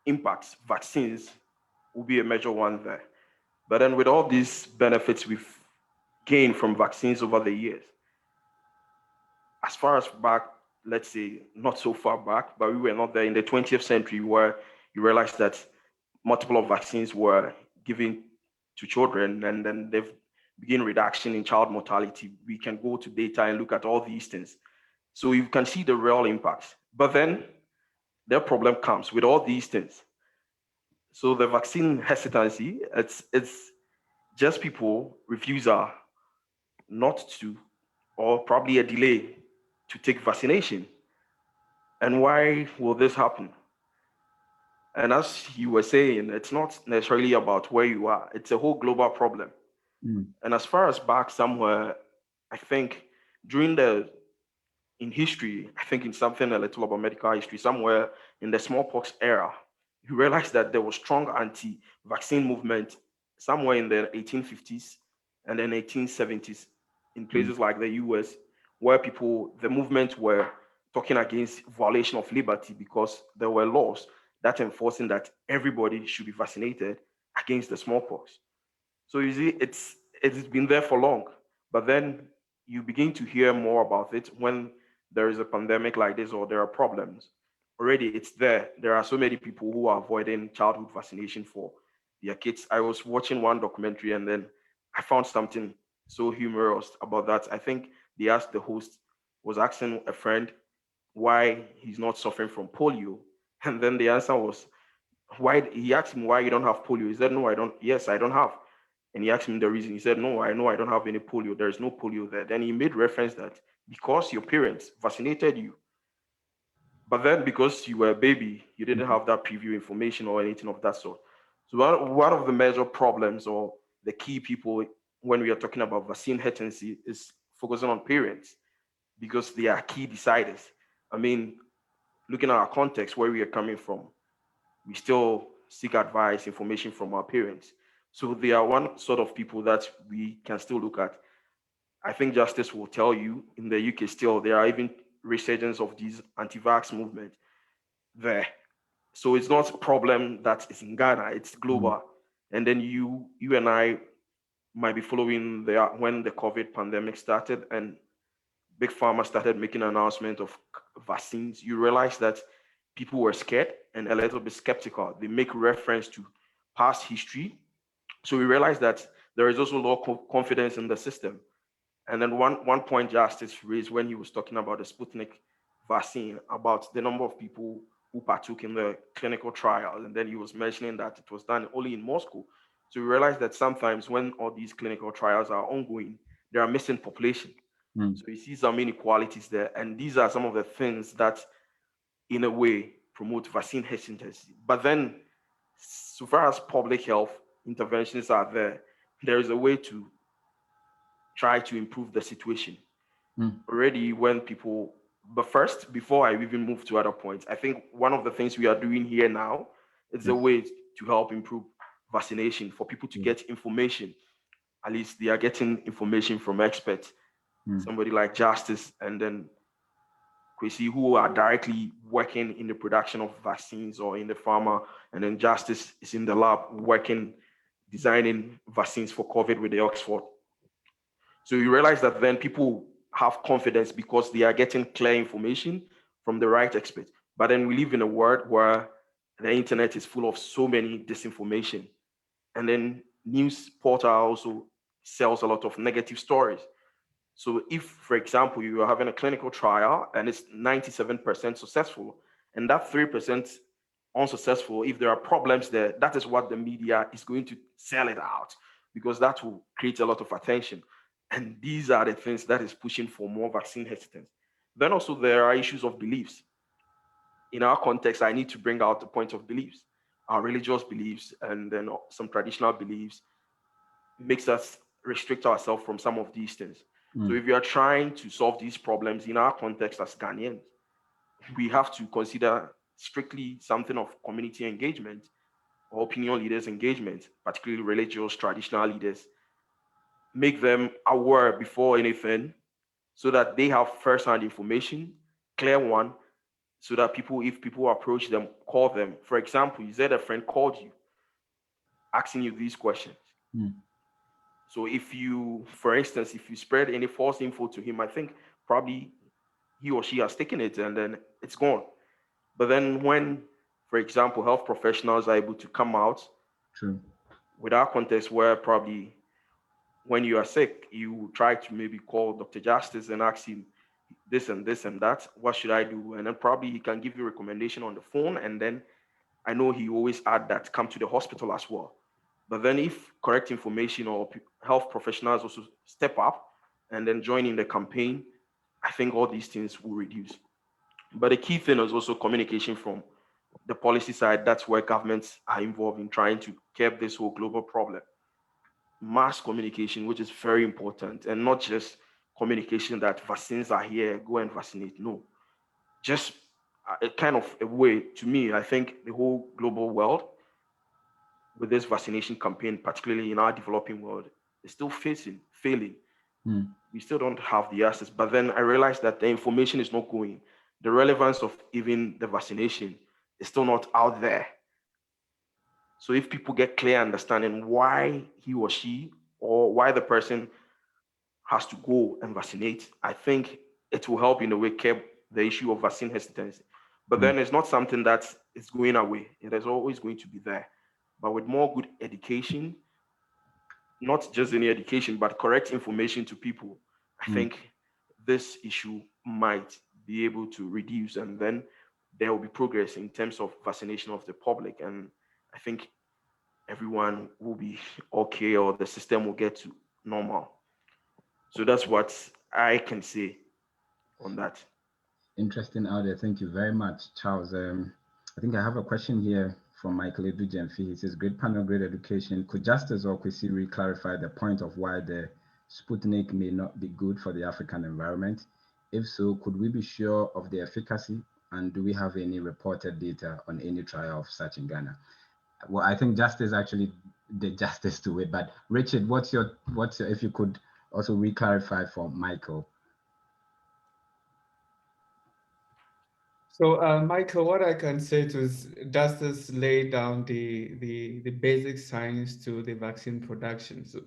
Speaker 4: impacts, vaccines will be a major one there. But then with all these benefits we've gained from vaccines over the years, as far as back, let's say not so far back, but we were not there in the 20th century where you realize that multiple of vaccines were given to children and then they've begin reduction in child mortality. We can go to data and look at all these things. So you can see the real impacts. But then the problem comes with all these things. So the vaccine hesitancy, it's just people refusal not to, or probably a delay to take vaccination. And why will this happen? And as you were saying, it's not necessarily about where you are. It's a whole global problem. And as far as back somewhere, I think in history, I think in something a little about medical history, somewhere in the smallpox era, you realize that there was strong anti-vaccine movement somewhere in the 1850s and then 1870s in places like the US, where the movement were talking against violation of liberty because there were laws that enforcing that everybody should be vaccinated against the smallpox. So you see, it's been there for long, but then you begin to hear more about it when there is a pandemic like this or there are problems. Already it's there. There are so many people who are avoiding childhood vaccination for their kids. I was watching one documentary and then I found something so humorous about that. I think they asked the host, was asking a friend why he's not suffering from polio. And then the answer was, he asked him why you don't have polio. He said, no, I don't. Yes, I don't have. And he asked him the reason. He said, no, I know I don't have any polio. There is no polio there. Then he made reference that because your parents vaccinated you, but then because you were a baby, you didn't have that preview information or anything of that sort. So one of the major problems or the key people when we are talking about vaccine hesitancy is focusing on parents because they are key deciders. I mean, looking at our context, where we are coming from, we still seek advice, information from our parents. So they are one sort of people that we can still look at. I think Justice will tell you in the UK still, there are even resurgence of these anti-vax movement there. So it's not a problem that is in Ghana, it's global. And then you and I might be following when the COVID pandemic started and Big Pharma started making an announcement of vaccines. You realize that people were scared and a little bit skeptical. They make reference to past history. So we realized that there is also low confidence in the system. And then one point Justice raised when he was talking about the Sputnik vaccine, about the number of people who partook in the clinical trial. And then he was mentioning that it was done only in Moscow. So we realized that sometimes when all these clinical trials are ongoing, there are missing population. So you see some inequalities there. And these are some of the things that, in a way, promote vaccine hesitancy. But then, so far as public health interventions are there is a way to try to improve the situation. Already when people, but first, before I even move to other points, I think one of the things we are doing here now is a way to help improve vaccination for people to get information. At least they are getting information from experts, somebody like Justice and then Kwesi, who are directly working in the production of vaccines or in the pharma, and then Justice is in the lab working, designing vaccines for COVID with the Oxford. So you realize that then people have confidence because they are getting clear information from the right experts. But then we live in a world where the internet is full of so many disinformation. And then news portal also sells a lot of negative stories. So if, for example, you are having a clinical trial and it's 97% successful, and that 3% unsuccessful, if there are problems there, that is what the media is going to sell it out because that will create a lot of attention. And these are the things that is pushing for more vaccine hesitance. Then also there are issues of beliefs. In our context, I need to bring out the point of beliefs. Our religious beliefs and then some traditional beliefs makes us restrict ourselves from some of these things. So if we are trying to solve these problems in our context as Ghanaians, we have to consider strictly something of community engagement or opinion leaders engagement, particularly religious traditional leaders, make them aware before anything so that they have first-hand information, clear one, so that if people approach them, call them. For example, you said a friend called you, asking you these questions. So if you, for instance, if you spread any false info to him, I think probably he or she has taken it and then it's gone. But then when, for example, health professionals are able to come out with our context where probably when you are sick, you try to maybe call Dr. Justice and ask him this and this and that, what should I do? And then probably he can give you a recommendation on the phone. And then I know he always add that come to the hospital as well. But then if correct information or health professionals also step up and then join in the campaign, I think all these things will reduce. But the key thing is also communication from the policy side. That's where governments are involved in trying to curb this whole global problem. Mass communication, which is very important, and not just communication that vaccines are here, go and vaccinate. No, just a kind of a way, to me, I think the whole global world with this vaccination campaign, particularly in our developing world, is still failing. We still don't have the access. But then I realized that the information is not going. The relevance of even the vaccination is still not out there. So if people get clear understanding why he or she or why the person has to go and vaccinate, I think it will help in a way curb the issue of vaccine hesitancy. But then it's not something that is going away. It is always going to be there. But with more good education, not just any education, but correct information to people, I think this issue might be able to reduce, and then there will be progress in terms of vaccination of the public. And I think everyone will be okay, or the system will get to normal. So that's what I can say on that.
Speaker 2: Interesting out there. Thank you very much, Charles. I think I have a question here from Michael Edujemfi. He says, great panel, great education. Could Justice or Kwesiri clarify the point of why the Sputnik may not be good for the African environment? If so, could we be sure of the efficacy? And do we have any reported data on any trial of such in Ghana? Well, I think Justice actually did justice to it. But Richard, what's your if you could also re-clarify for Michael?
Speaker 3: So, Michael, what I can say to is Justice lay down the basic science to the vaccine production. So,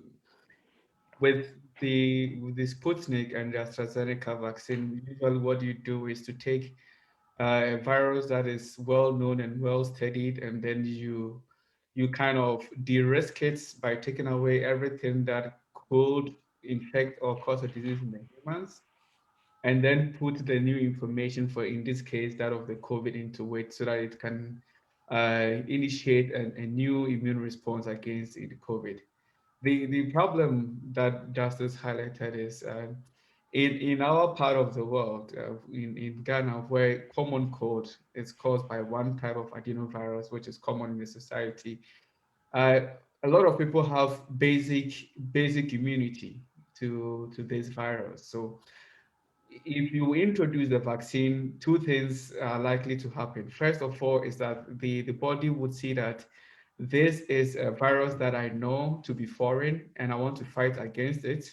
Speaker 3: with the Sputnik and the AstraZeneca vaccine, usually what you do is to take a virus that is well known and well studied, and then you kind of de-risk it by taking away everything that could infect or cause a disease in the humans, and then put the new information, for in this case that of the COVID, into it so that it can initiate a new immune response against the COVID. The problem that Justice highlighted is in our part of the world, in Ghana, where common cold is caused by one type of adenovirus, which is common in the society, uh, a lot of people have basic immunity to this virus. So if you introduce the vaccine, two things are likely to happen. First of all, is that the body would see that this is a virus that I know to be foreign and I want to fight against it.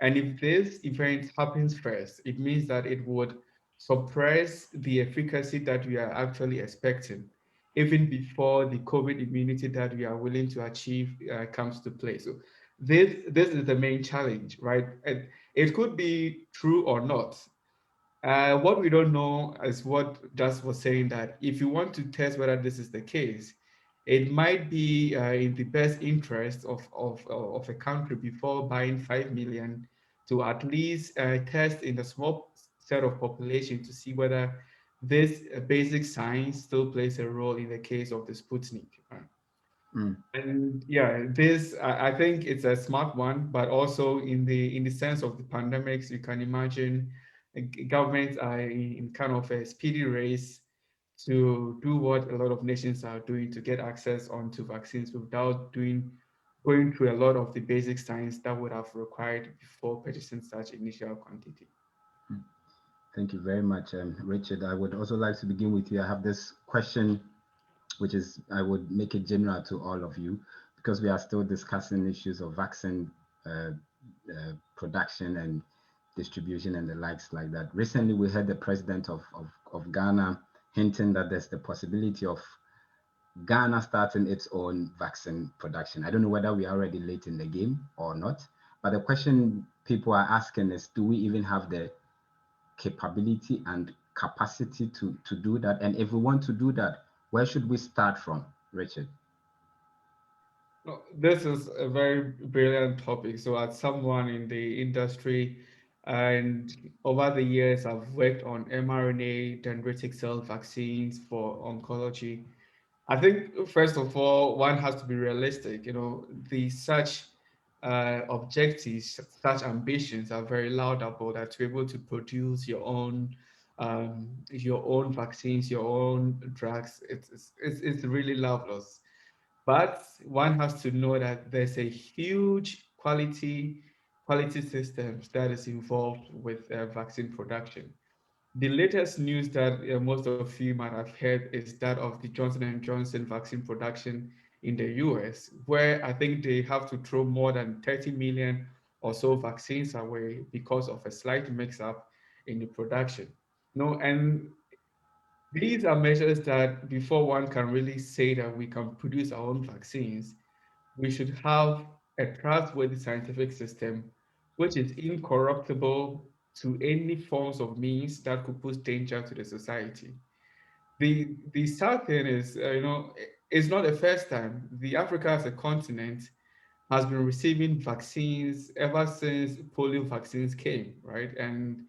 Speaker 3: And if this event happens first, it means that it would suppress the efficacy that we are actually expecting, even before the COVID immunity that we are willing to achieve comes to play. So this is the main challenge, right? And it could be true or not. What we don't know is what Just was saying, that if you want to test whether this is the case, it might be in the best interest of a country, before buying 5 million, to at least test in a small set of population to see whether this basic science still plays a role in the case of the Sputnik. And yeah, this I think it's a smart one, but also in the sense of the pandemics, you can imagine governments are in kind of a speedy race to do what a lot of nations are doing to get access onto vaccines without going through a lot of the basic science that would have required before purchasing such initial quantity.
Speaker 2: Thank you very much, Richard. I would also like to begin with you. I have this question, which is, I would make it general to all of you, because we are still discussing issues of vaccine production and distribution and the likes like that. Recently, we heard the president of Ghana hinting that there's the possibility of Ghana starting its own vaccine production. I don't know whether we are already late in the game or not, but the question people are asking is, do we even have the capability and capacity to do that? And if we want to do that, where should we start from, Richard?
Speaker 3: No, this is a very brilliant topic. So, as someone in the industry, and over the years, I've worked on mRNA dendritic cell vaccines for oncology. I think first of all, one has to be realistic. You know, the such objectives, such ambitions are very laudable. That to be able to produce your own vaccines, your own drugs, it's really marvelous. But one has to know that there's a huge quality systems that is involved with vaccine production. The latest news that most of you might have heard is that of the Johnson and Johnson vaccine production in the US, where I think they have to throw more than 30 million or so vaccines away because of a slight mix-up in the production. No, and these are measures that before one can really say that we can produce our own vaccines, we should have a trustworthy scientific system which is incorruptible to any forms of means that could pose danger to the society. The sad thing is, it's not the first time. The Africa as a continent has been receiving vaccines ever since polio vaccines came, right? And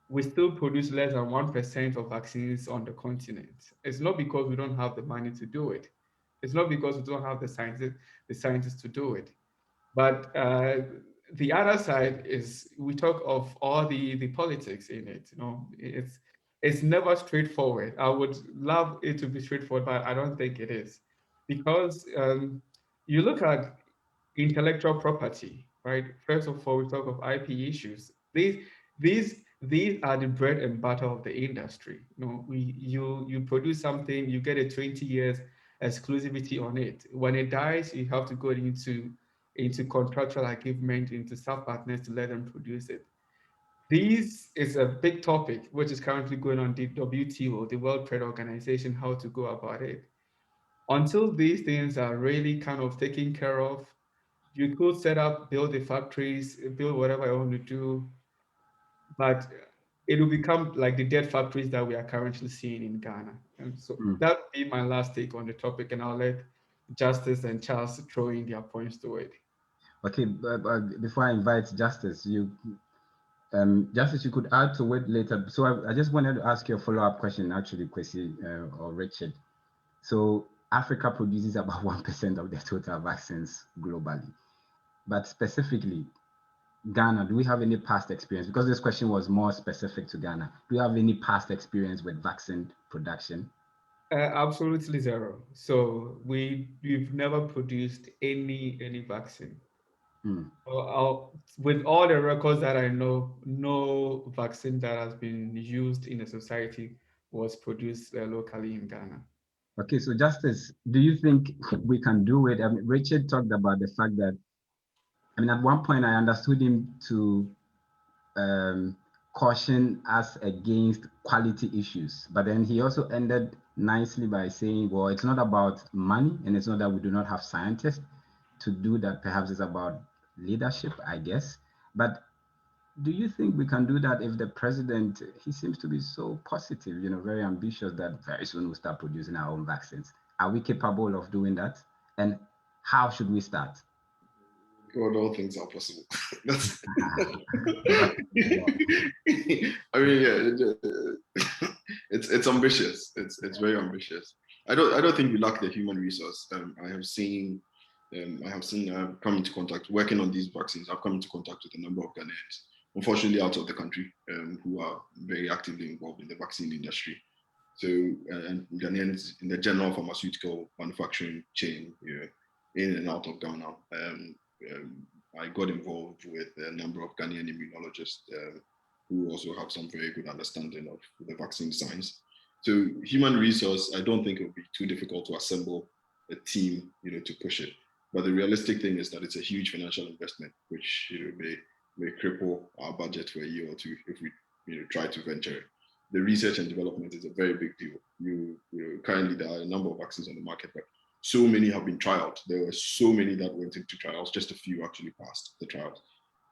Speaker 3: we still produce less than 1% of vaccines on the continent. It's not because we don't have the money to do it. It's not because we don't have the scientists to do it. But the other side is we talk of all the politics in it. You know, it's never straightforward. I would love it to be straightforward, but I don't think it is, because you look at intellectual property, right? First of all, we talk of IP issues. These are the bread and butter of the industry. You know, you produce something, you get a 20 years exclusivity on it. When it dies, you have to go into contractual agreement, into sub-partners to let them produce it. This is a big topic, which is currently going on the WTO, the World Trade Organization, how to go about it. Until these things are really kind of taken care of, you could set up, build the factories, build whatever you want to do, but it will become like the dead factories that we are currently seeing in Ghana. And so that would be my last take on the topic, and I'll let Justice and Charles throw in their points to it.
Speaker 2: Okay, before I invite Justice, Justice, you could add to it later. So I just wanted to ask you a follow-up question, actually, Kwesi or Richard. So Africa produces about 1% of the total vaccines globally, but specifically Ghana, do we have any past experience? Because this question was more specific to Ghana. Do you have any past experience with vaccine production?
Speaker 3: Absolutely zero. So we've never produced any vaccine. With all the records that I know, no vaccine that has been used in a society was produced locally in Ghana.
Speaker 2: Okay, so Justice, do you think we can do it? I mean, Richard talked about the fact that, I mean, at one point I understood him to caution us against quality issues, but then he also ended nicely by saying, well, it's not about money, and it's not that we do not have scientists to do that. Perhaps it's about leadership, I guess. But do you think we can do that if the president, he seems to be so positive, you know, very ambitious, that very soon we'll start producing our own vaccines? Are we capable of doing that? And how should we start?
Speaker 1: God, all things are possible. I mean, yeah, it's ambitious. It's very ambitious. I don't think we lack the human resource. I've come into contact, working on these vaccines, I've come into contact with a number of Ghanaians, unfortunately out of the country, who are very actively involved in the vaccine industry. So, and Ghanaians in the general pharmaceutical manufacturing chain, in and out of Ghana. I got involved with a number of Ghanaian immunologists who also have some very good understanding of the vaccine science. So human resource, I don't think it would be too difficult to assemble a team, to push it. But the realistic thing is that it's a huge financial investment, which may cripple our budget for a year or two if we try to venture it. The research and development is a very big deal. Currently there are a number of vaccines on the market, but so many have been trialed. There were so many that went into trials. Just a few actually passed the trials,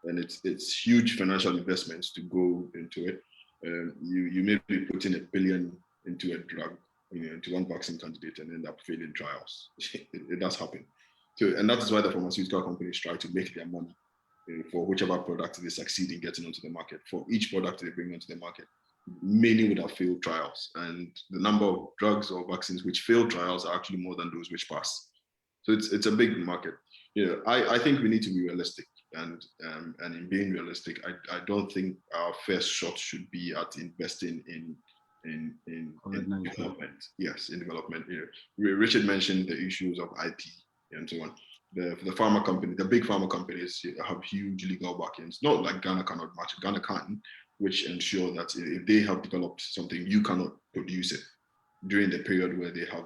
Speaker 1: and it's huge financial investments to go into it. You may be putting $1 billion into a drug, into one vaccine candidate, and end up failing trials. It does happen. So, and that's why the pharmaceutical companies try to make their money for whichever product they succeed in getting onto the market. For each product they bring onto the market, many would have failed trials, and the number of drugs or vaccines which fail trials are actually more than those which pass. So it's a big market. I think we need to be realistic, and in being realistic, I don't think our first shot should be at investing in development. Yes, in development. Richard mentioned the issues of IP and so on. The pharma company, the big pharma companies have huge legal backings. Not like Ghana cannot match. Ghana can, which ensure that if they have developed something, you cannot produce it during the period where they are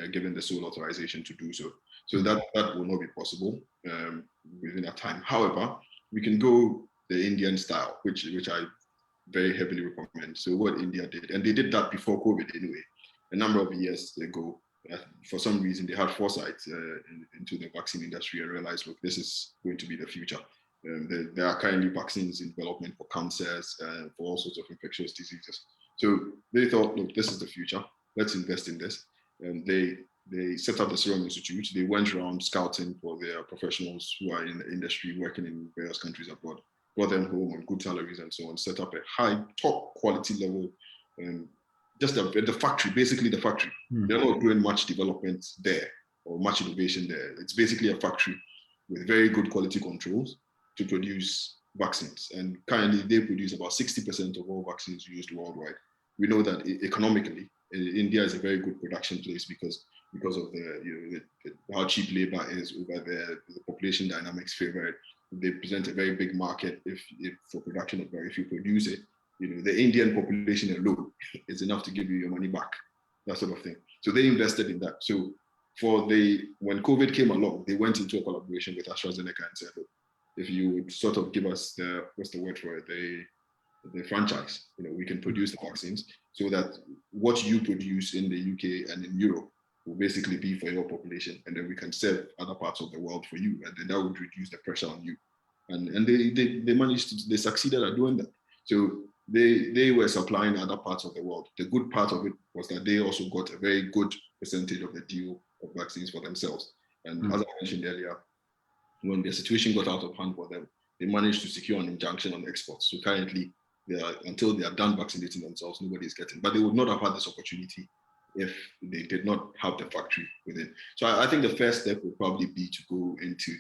Speaker 1: given the sole authorization to do so. So that will not be possible within that time. However, we can go the Indian style, which I very heavily recommend. So what India did, and they did that before COVID anyway, a number of years ago. For some reason, they had foresight into the vaccine industry and realized, look, this is going to be the future. There are currently vaccines in development for cancers, for all sorts of infectious diseases. So they thought, look, this is the future. Let's invest in this. And they set up the Serum Institute. They went around scouting for their professionals who are in the industry, working in various countries abroad, brought them home on good salaries and so on, set up a high, top quality level just the factory, basically the factory. They're not doing much development there or much innovation there. It's basically a factory with very good quality controls to produce vaccines. And currently they produce about 60% of all vaccines used worldwide. We know that economically, India is a very good production place because of how cheap labor is over there, the population dynamics favor it. They present a very big market if for production of if you produce it. The Indian population alone is enough to give you your money back, that sort of thing. So they invested in that. So when COVID came along, they went into a collaboration with AstraZeneca and said, look, if you would sort of give us what's the word for it, the franchise, we can produce the vaccines so that what you produce in the UK and in Europe will basically be for your population, and then we can serve other parts of the world for you, and then that would reduce the pressure on you. And they managed to, they succeeded at doing that. So they were supplying other parts of the world. The good part of it was that they also got a very good percentage of the deal of vaccines for themselves. And as I mentioned earlier, when the situation got out of hand for them, they managed to secure an injunction on exports. So currently, until they are done vaccinating themselves, nobody is getting. But they would not have had this opportunity if they did not have the factory within. So I think the first step would probably be to go into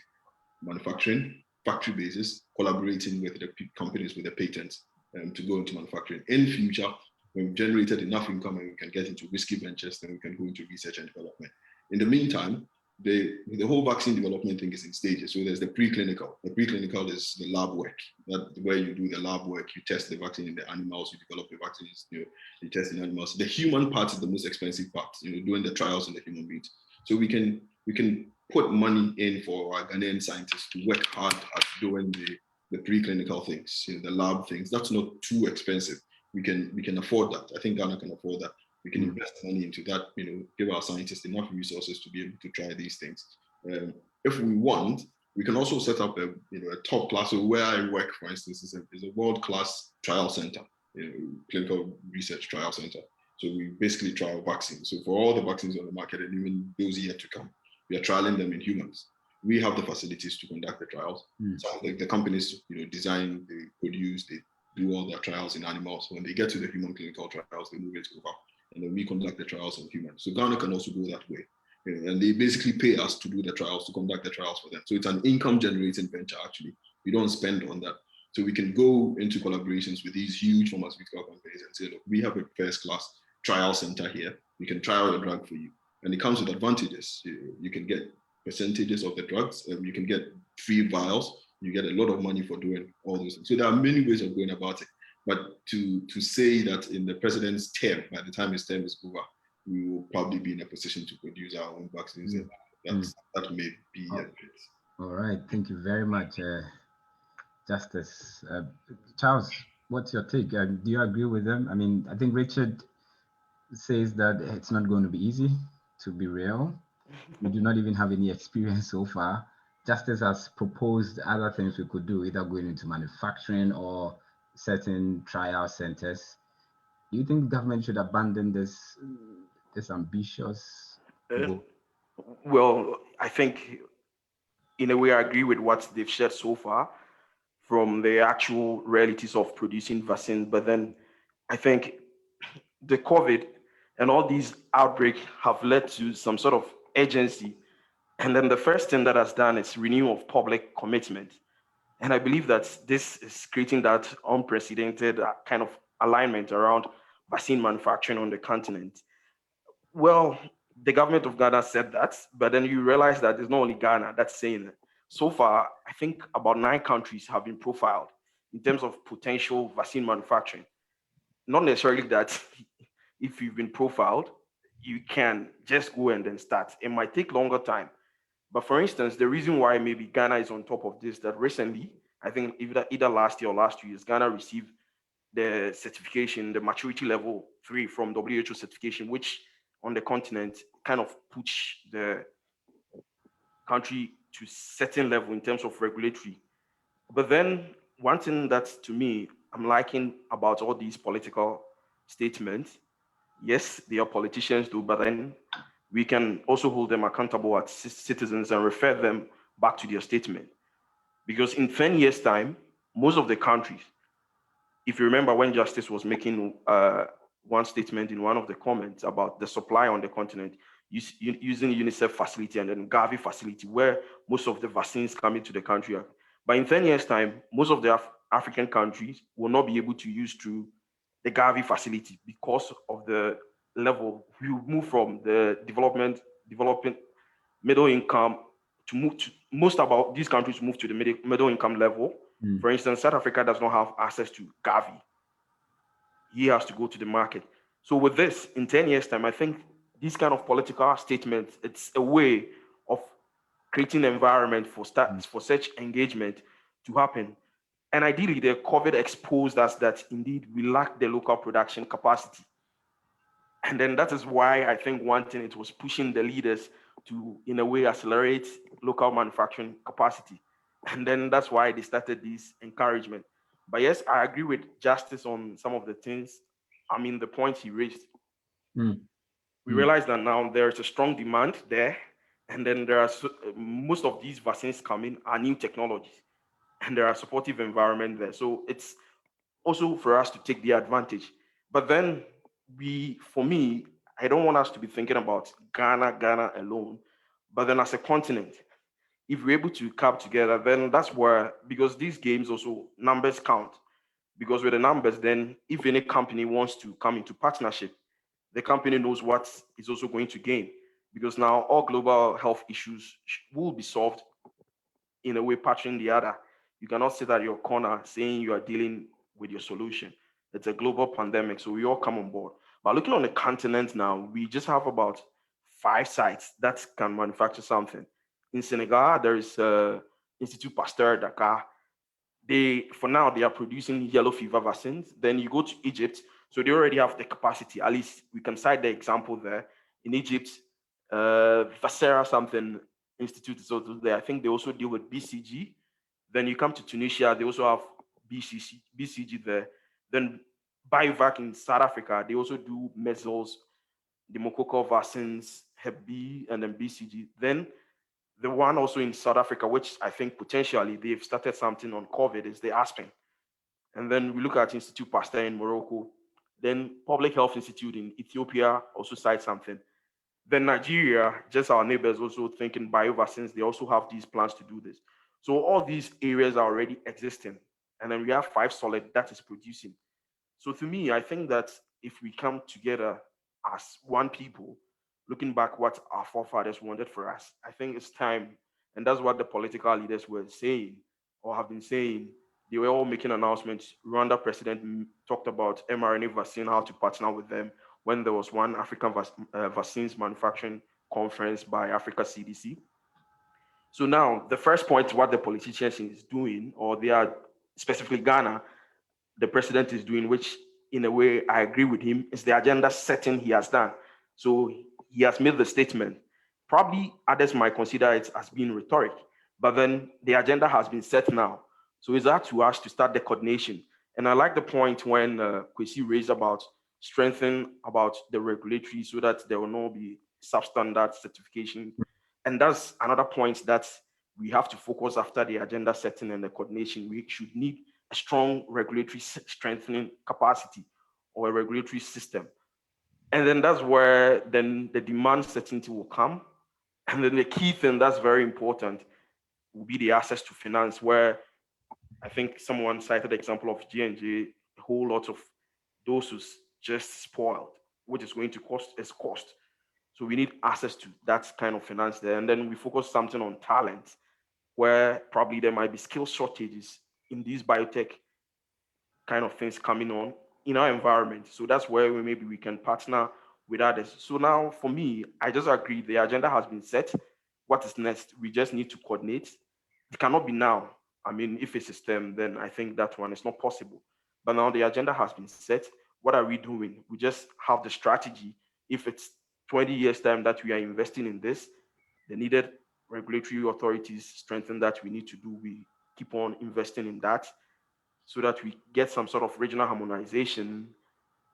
Speaker 1: manufacturing, factory basis, collaborating with the companies with the patents to go into manufacturing. In future, when we've generated enough income and we can get into risky ventures, then we can go into research and development. In the meantime, the whole vaccine development thing is in stages. So there's the preclinical. The preclinical is the lab work. That's where you do the lab work. You test the vaccine in the animals. You develop the vaccines. You test in animals. The human part is the most expensive part. Doing the trials in the human beings. So we can put money in for our Ghanaian scientists to work hard at doing the preclinical things, the lab things. That's not too expensive. We can afford that. I think Ghana can afford that. We can invest money into that, give our scientists enough resources to be able to try these things. If we want, we can also set up a top class. So where I work, for instance, is a world-class trial center, clinical research trial center. So we basically trial vaccines. So for all the vaccines on the market and even those yet to come, we are trialing them in humans. We have the facilities to conduct the trials. So the companies, design, they produce, they do all their trials in animals. When they get to the human clinical trials, they move it over. And then we conduct the trials on humans. So Ghana can also go that way. And they basically pay us to do the trials, to conduct the trials for them. So it's an income generating venture, actually. We don't spend on that. So we can go into collaborations with these huge pharmaceutical companies and say, look, we have a first class trial center here. We can trial a drug for you. And it comes with advantages. You can get percentages of the drugs. You can get free vials. You get a lot of money for doing all those things. So there are many ways of going about it. But to say that in the president's term, by the time his term is over, we will probably be in a position to produce our own vaccines. That may be a bit.
Speaker 2: All right. Thank you very much, Justice. Charles, what's your take? Do you agree with them? I mean, I think Richard says that it's not going to be easy, to be real. We do not even have any experience so far. Justice has proposed other things we could do, either going into manufacturing or certain trial centers. Do you think the government should abandon this ambitious goal?
Speaker 4: Well, I think in a way I agree with what they've shared so far from the actual realities of producing vaccines. But then I think the COVID and all these outbreaks have led to some sort of urgency. And then the first thing that has done is renewal of public commitment. And I believe that this is creating that unprecedented kind of alignment around vaccine manufacturing on the continent. Well, the government of Ghana said that, but then you realize that it's not only Ghana that's saying it. So far, I think about 9 countries have been profiled in terms of potential vaccine manufacturing. Not necessarily that if you've been profiled, you can just go and then start. It might take longer time. But for instance, the reason why maybe Ghana is on top of this, that recently, I think either last year or last 2 years, Ghana received the certification, the maturity level 3 from WHO certification, which on the continent kind of push the country to certain level in terms of regulatory. But then one thing that to me, I'm liking about all these political statements, yes, they are politicians too, but then we can also hold them accountable as citizens and refer them back to their statement. Because in 10 years' time, most of the countries, if you remember when Justice was making one statement in one of the comments about the supply on the continent using UNICEF facility and then Gavi facility, where most of the vaccines come into the country. But in 10 years' time, most of the African countries will not be able to use through the Gavi facility because of the level. We move from the developing middle income to move to most about these countries move to the middle income level. For instance, South Africa does not have access to Gavi. He has to go to the market. So with this, in 10 years' time, I think this kind of political statement, it's a way of creating an environment for such engagement to happen. And ideally, the COVID exposed us that indeed we lack the local production capacity. And then that is why I think one thing, it was pushing the leaders to, in a way, accelerate local manufacturing capacity. And then that's why they started this encouragement. But yes, I agree with Justice on some of the things, the points he raised. We realize that now there is a strong demand there. And then there are most of these vaccines coming are new technologies. And there are supportive environment there. So it's also for us to take the advantage. But then for me, I don't want us to be thinking about Ghana alone, but then as a continent, if we're able to come together, then that's where, because these games also, numbers count. Because with the numbers, then if any company wants to come into partnership, the company knows what is also going to gain. Because now all global health issues will be solved in a way, patching the other. You cannot sit at your corner saying you are dealing with your solution. It's a global pandemic, so we all come on board. But looking on the continent now, we just have about 5 sites that can manufacture something. In Senegal, there is Institut Pasteur Dakar. For now, they are producing yellow fever vaccines. Then you go to Egypt, so they already have the capacity. At least we can cite the example there. In Egypt, Vassera something Institute is also there. I think they also deal with BCG. Then you come to Tunisia, they also have BCG there. Then Biovac in South Africa, they also do measles, pneumococcal vaccines, Hep B, and then BCG. Then the one also in South Africa, which I think potentially they've started something on COVID, is the Aspen. And then we look at Institut Pasteur in Morocco. Then Public Health Institute in Ethiopia also cites something. Then Nigeria, just our neighbors, also thinking biovaccines, they also have these plans to do this. So all these areas are already existing. And then we have 5 solid that is producing. So to me, I think that if we come together as one people, looking back what our forefathers wanted for us, I think it's time. And that's what the political leaders were saying or have been saying. They were all making announcements. Rwanda president talked about mRNA vaccine, how to partner with them, when there was one African vaccines manufacturing conference by Africa CDC. So now the first point, what the politicians is doing, or they are specifically Ghana, the president is doing, which in a way I agree with him, is the agenda setting he has done. So he has made the statement. Probably others might consider it as being rhetoric, but then the agenda has been set now. So it's up to us to start the coordination. And I like the point when Kwesi raised about strengthening about the regulatory so that there will not be substandard certification. And that's another point that we have to focus after the agenda setting and the coordination. We should need a strong regulatory strengthening capacity or a regulatory system. And then that's where then the demand certainty will come. And then the key thing that's very important will be the access to finance, where I think someone cited the example of J&J, a whole lot of doses just spoiled, which is going to cost. So we need access to that kind of finance there. And then we focus something on talent, where probably there might be skill shortages in these biotech kind of things coming on in our environment. So that's where maybe we can partner with others. So now for me, I just agree the agenda has been set. What is next? We just need to coordinate. It cannot be now. If it's a STEM, then I think that one is not possible. But now the agenda has been set. What are we doing? We just have the strategy. If it's 20 years time that we are investing in this, the needed regulatory authorities strengthen that we need to do. We keep on investing in that so that we get some sort of regional harmonization,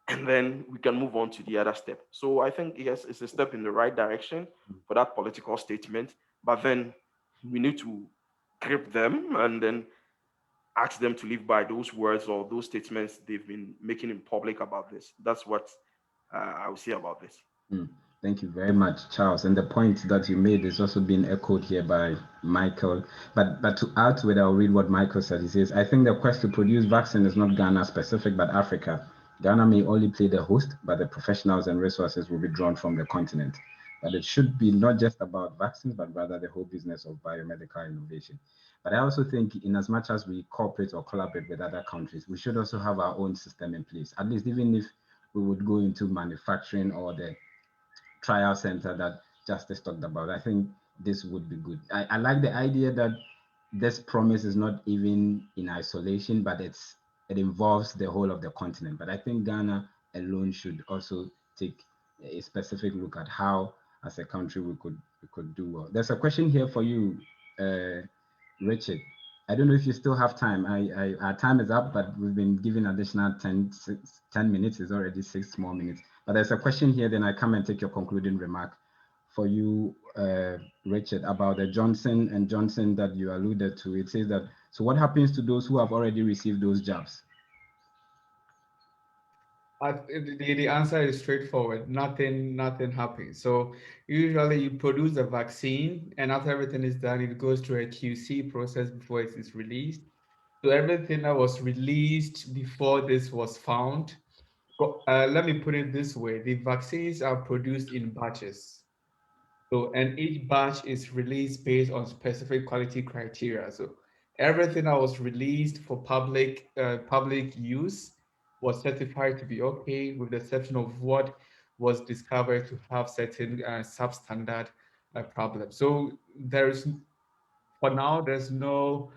Speaker 4: and then we can move on to the other step. So I think, yes, it's a step in the right direction for that political statement, but then we need to grip them and then ask them to live by those words or those statements they've been making in public about this. That's what I would say about this.
Speaker 2: Thank you very much, Charles. And the point that you made is also being echoed here by Michael. But to add to it, I'll read what Michael said. He says, I think the quest to produce vaccine is not Ghana specific, but Africa. Ghana may only play the host, but the professionals and resources will be drawn from the continent. But it should be not just about vaccines, but rather the whole business of biomedical innovation. But I also think in as much as we cooperate or collaborate with other countries, we should also have our own system in place. At least even if we would go into manufacturing or the trial center that Justice talked about, I think this would be good. I like the idea that this promise is not even in isolation, but it involves the whole of the continent. But I think Ghana alone should also take a specific look at how, as a country, we could do well. There's a question here for you, Richard. I don't know if you still have time. Our time is up, but we've been given additional 10 minutes. It's already 6 more minutes. But there's a question here, then I come and take your concluding remark for you, Richard, about the Johnson & Johnson that you alluded to. It says that, so what happens to those who have already received those jabs?
Speaker 3: The answer is straightforward. Nothing happens. So usually you produce a vaccine, and after everything is done, it goes through a QC process before it is released. So everything that was released before this was found, let me put it this way: the vaccines are produced in batches. So, and each batch is released based on specific quality criteria. So everything that was released for public use was certified to be okay, with the exception of what was discovered to have certain substandard problems. So for now, there's no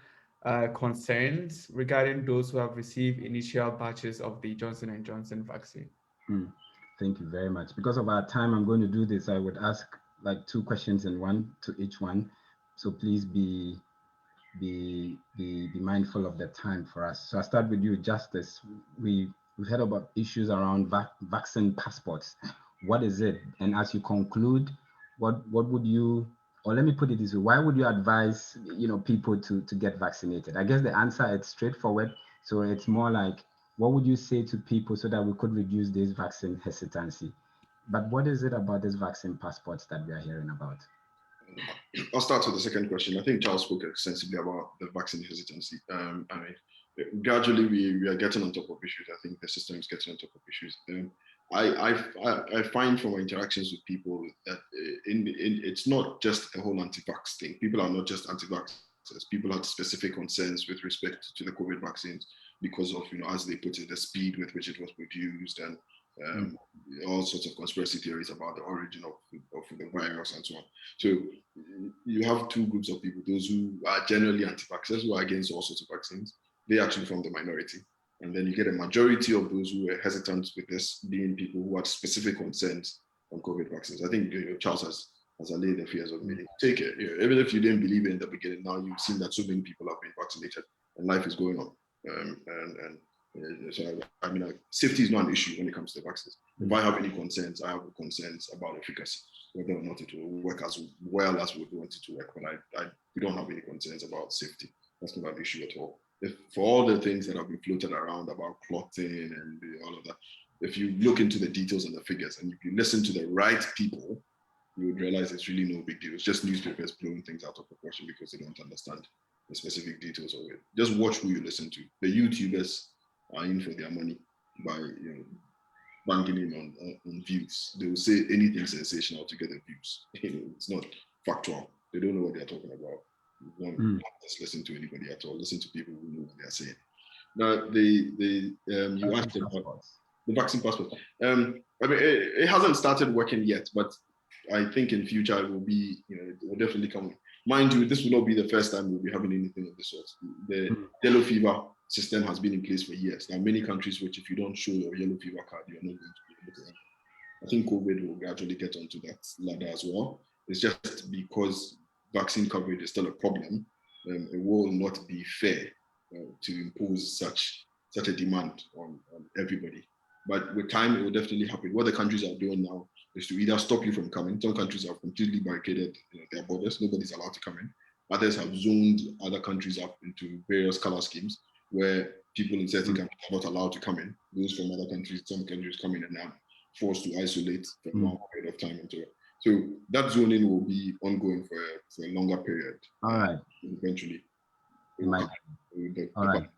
Speaker 3: concerns regarding those who have received initial batches of the Johnson & Johnson vaccine.
Speaker 2: Thank you very much. Because of our time, I'm going to do this. I would ask like 2 questions in one to each one. So please be mindful of the time for us. So I'll start with you, Justice. We've heard about issues around vaccine passports. What is it? And as you conclude, what would you, or let me put it this way, why would you advise people to get vaccinated? I guess the answer is straightforward. So it's more like, what would you say to people so that we could reduce this vaccine hesitancy? But what is it about this vaccine passports that we are hearing about?
Speaker 1: I'll start with the second question. I think Charles spoke extensively about the vaccine hesitancy. Gradually we are getting on top of issues. I think the system is getting on top of issues. I find from my interactions with people that it's not just a whole anti-vax thing. People are not just anti-vaxxers. People have specific concerns with respect to the COVID vaccines because of, as they put it, the speed with which it was produced and all sorts of conspiracy theories about the origin of the virus and so on. So you have 2 groups of people: those who are generally anti-vaxxers, who are against all sorts of vaccines. They actually form the minority. And then you get a majority of those who were hesitant with this being people who had specific concerns on COVID vaccines. I think Charles has allayed the fears of many. Take it. Even if you didn't believe it in the beginning, now you've seen that so many people have been vaccinated and life is going on. So safety is not an issue when it comes to vaccines. If I have any concerns, I have concerns about efficacy, whether or not it will work as well as we want it to work. But we don't have any concerns about safety. That's not an issue at all. For all the things that have been floated around about clotting and all of that, if you look into the details and the figures, and if you listen to the right people, you would realize it's really no big deal. It's just newspapers blowing things out of proportion because they don't understand the specific details of it. Just watch who you listen to. The YouTubers are in for their money by banking in on views. They will say anything sensational to get the views. It's not factual. They don't know what they're talking about. You don't just listen to anybody at all. Listen to people who know what they're saying. Now, you asked about the vaccine passport. It hasn't started working yet, but I think in future it will be, it will definitely come. Mind you, this will not be the first time we'll be having anything of this sort. The yellow fever system has been in place for years. There are many countries which, if you don't show your yellow fever card, you're not going to be able to enter. I think COVID will gradually get onto that ladder as well. It's just because vaccine coverage is still a problem, it will not be fair to impose such a demand on everybody. But with time, it will definitely happen. What the countries are doing now is to either stop you from coming. Some countries have completely barricaded their borders. Nobody's allowed to come in. Others have zoned other countries up into various color schemes where people in certain countries are not allowed to come in. Those from other countries, some countries come in and are forced to isolate for a long period of time. So that zoning will be ongoing for a longer period.
Speaker 2: All right.
Speaker 1: Eventually.
Speaker 2: All right.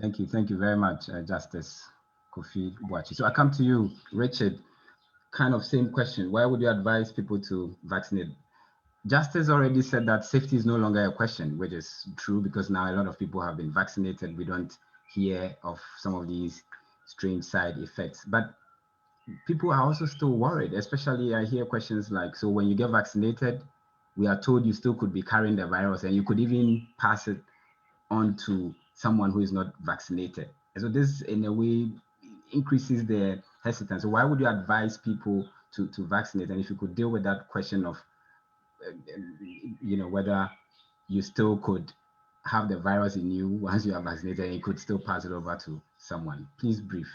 Speaker 2: Thank you very much, Justice Kofi Boachi. So I come to you, Richard. Kind of same question. Why would you advise people to vaccinate? Justice already said that safety is no longer a question, which is true because now a lot of people have been vaccinated. We don't hear of some of these strange side effects, but people are also still worried, especially I hear questions like, so when you get vaccinated, we are told you still could be carrying the virus and you could even pass it on to someone who is not vaccinated. And so this in a way increases their hesitance. So why would you advise people to vaccinate? And if you could deal with that question of whether you still could have the virus in you once you are vaccinated and you could still pass it over to someone. Please brief.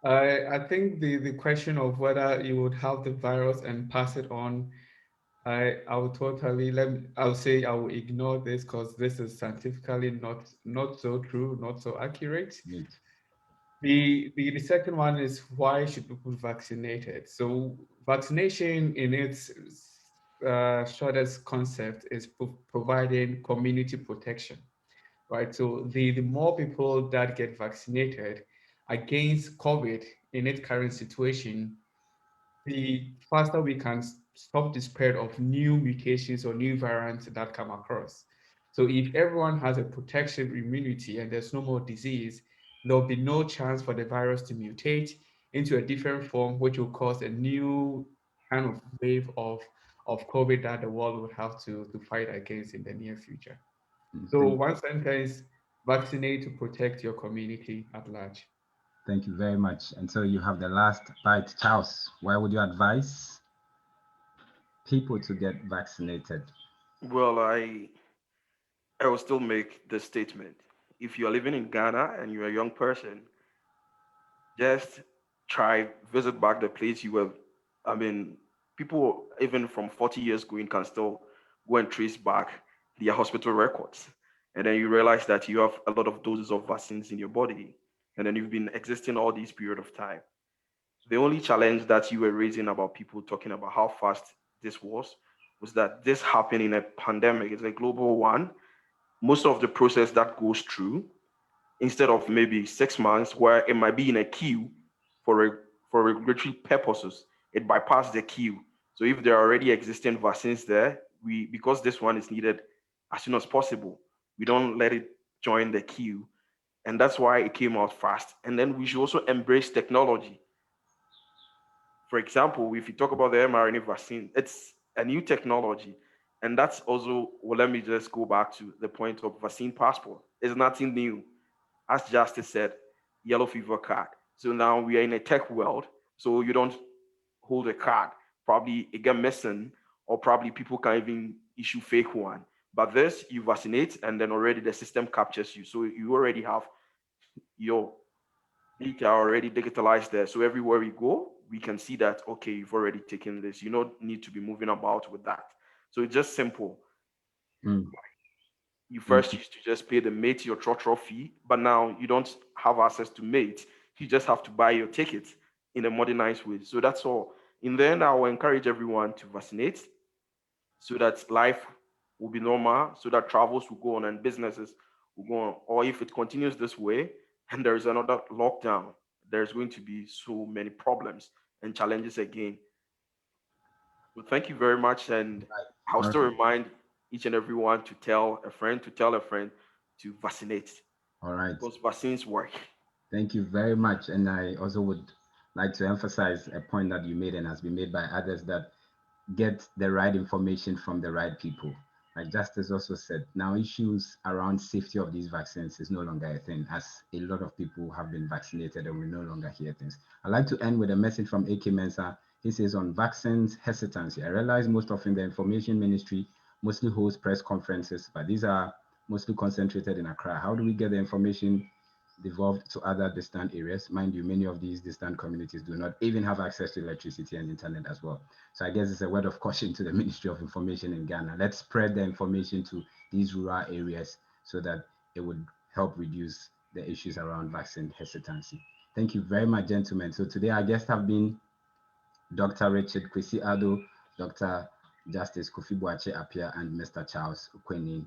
Speaker 3: I think the question of whether you would have the virus and pass it on, I would totally I'll say I will ignore this because this is scientifically not so true, not so accurate.
Speaker 2: Neat.
Speaker 3: The second one is, why should people be vaccinated? So vaccination in its shortest concept is providing community protection, right? So the more people that get vaccinated against COVID in its current situation, the faster we can stop the spread of new mutations or new variants that come across. So if everyone has a protection immunity and there's no more disease, there'll be no chance for the virus to mutate into a different form, which will cause a new kind of wave of COVID that the world would have to fight against in the near future. So one sentence, vaccinate to protect your community at large.
Speaker 2: Thank you very much. And so you have the last bite. Charles, why would you advise people to get vaccinated?
Speaker 4: Well, I will still make the statement. If you are living in Ghana and you're a young person, just visit back the place you were. I mean, people even from 40 years going can still go and trace back their hospital records. And then you realize that you have a lot of doses of vaccines in your body. And then you've been existing all this period of time. The only challenge that you were raising about people talking about how fast this was that this happened in a pandemic. It's a global one. Most of the process that goes through, instead of maybe 6 months where it might be in a queue for regulatory purposes, it bypassed the queue. So if there are already existing vaccines there, because this one is needed as soon as possible, we don't let it join the queue. And that's why it came out fast. And then we should also embrace technology. For example, if you talk about the mRNA vaccine, it's a new technology. And that's also, well, let me just go back to the point of vaccine passport. It's nothing new. As Justice said, yellow fever card. So now we are in a tech world. So you don't hold a card. Probably it get missing, or probably people can even issue fake one. But this, you vaccinate, and then already the system captures you. So you already have your data already digitalized there. So everywhere we go, we can see that, okay, you've already taken this. You don't need to be moving about with that. So it's just simple. You first used to just pay the mate your trotro fee, but now you don't have access to mate. You just have to buy your ticket in a modernized way. So that's all. In the end, I will encourage everyone to vaccinate so that life will be normal, so that travels will go on and businesses will go on. Or if it continues this way and there is another lockdown, there's going to be so many problems and challenges again. Well, thank you very much. And I'll still remind each and everyone to tell a friend to vaccinate.
Speaker 2: All right.
Speaker 4: Because vaccines work.
Speaker 2: Thank you very much. And I also would like to emphasize a point that you made and has been made by others, that get the right information from the right people. Like Justice also said, now issues around safety of these vaccines is no longer a thing, as a lot of people have been vaccinated and we no longer hear things. I'd like to end with a message from AK Mensah. He says, on vaccines hesitancy, I realize most often the information ministry mostly holds press conferences, but these are mostly concentrated in Accra. How do we get the information devolved to other distant areas? Mind you, many of these distant communities do not even have access to electricity and internet as well. So I guess it's a word of caution to the Ministry of Information in Ghana. Let's spread the information to these rural areas so that it would help reduce the issues around vaccine hesitancy. Thank you very much, gentlemen. So today our guests have been Dr. Richard Kwesi Addo, Dr. Justice Kofi Boakye Appiah, and Mr. Charles Ukweni.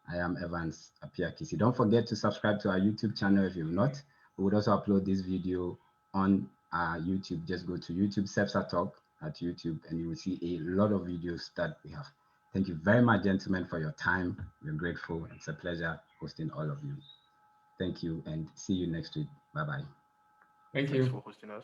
Speaker 2: I am Evans Appiah Kisi. Don't forget to subscribe to our YouTube channel if you've not. We would also upload this video on our YouTube. Just go to YouTube, CEBSAR TALK at YouTube, and you will see a lot of videos that we have. Thank you very much, gentlemen, for your time. We're grateful. It's a pleasure hosting all of you. Thank you, and see you next week. Bye-bye.
Speaker 3: Thank
Speaker 4: Thanks
Speaker 3: you.
Speaker 4: for hosting us.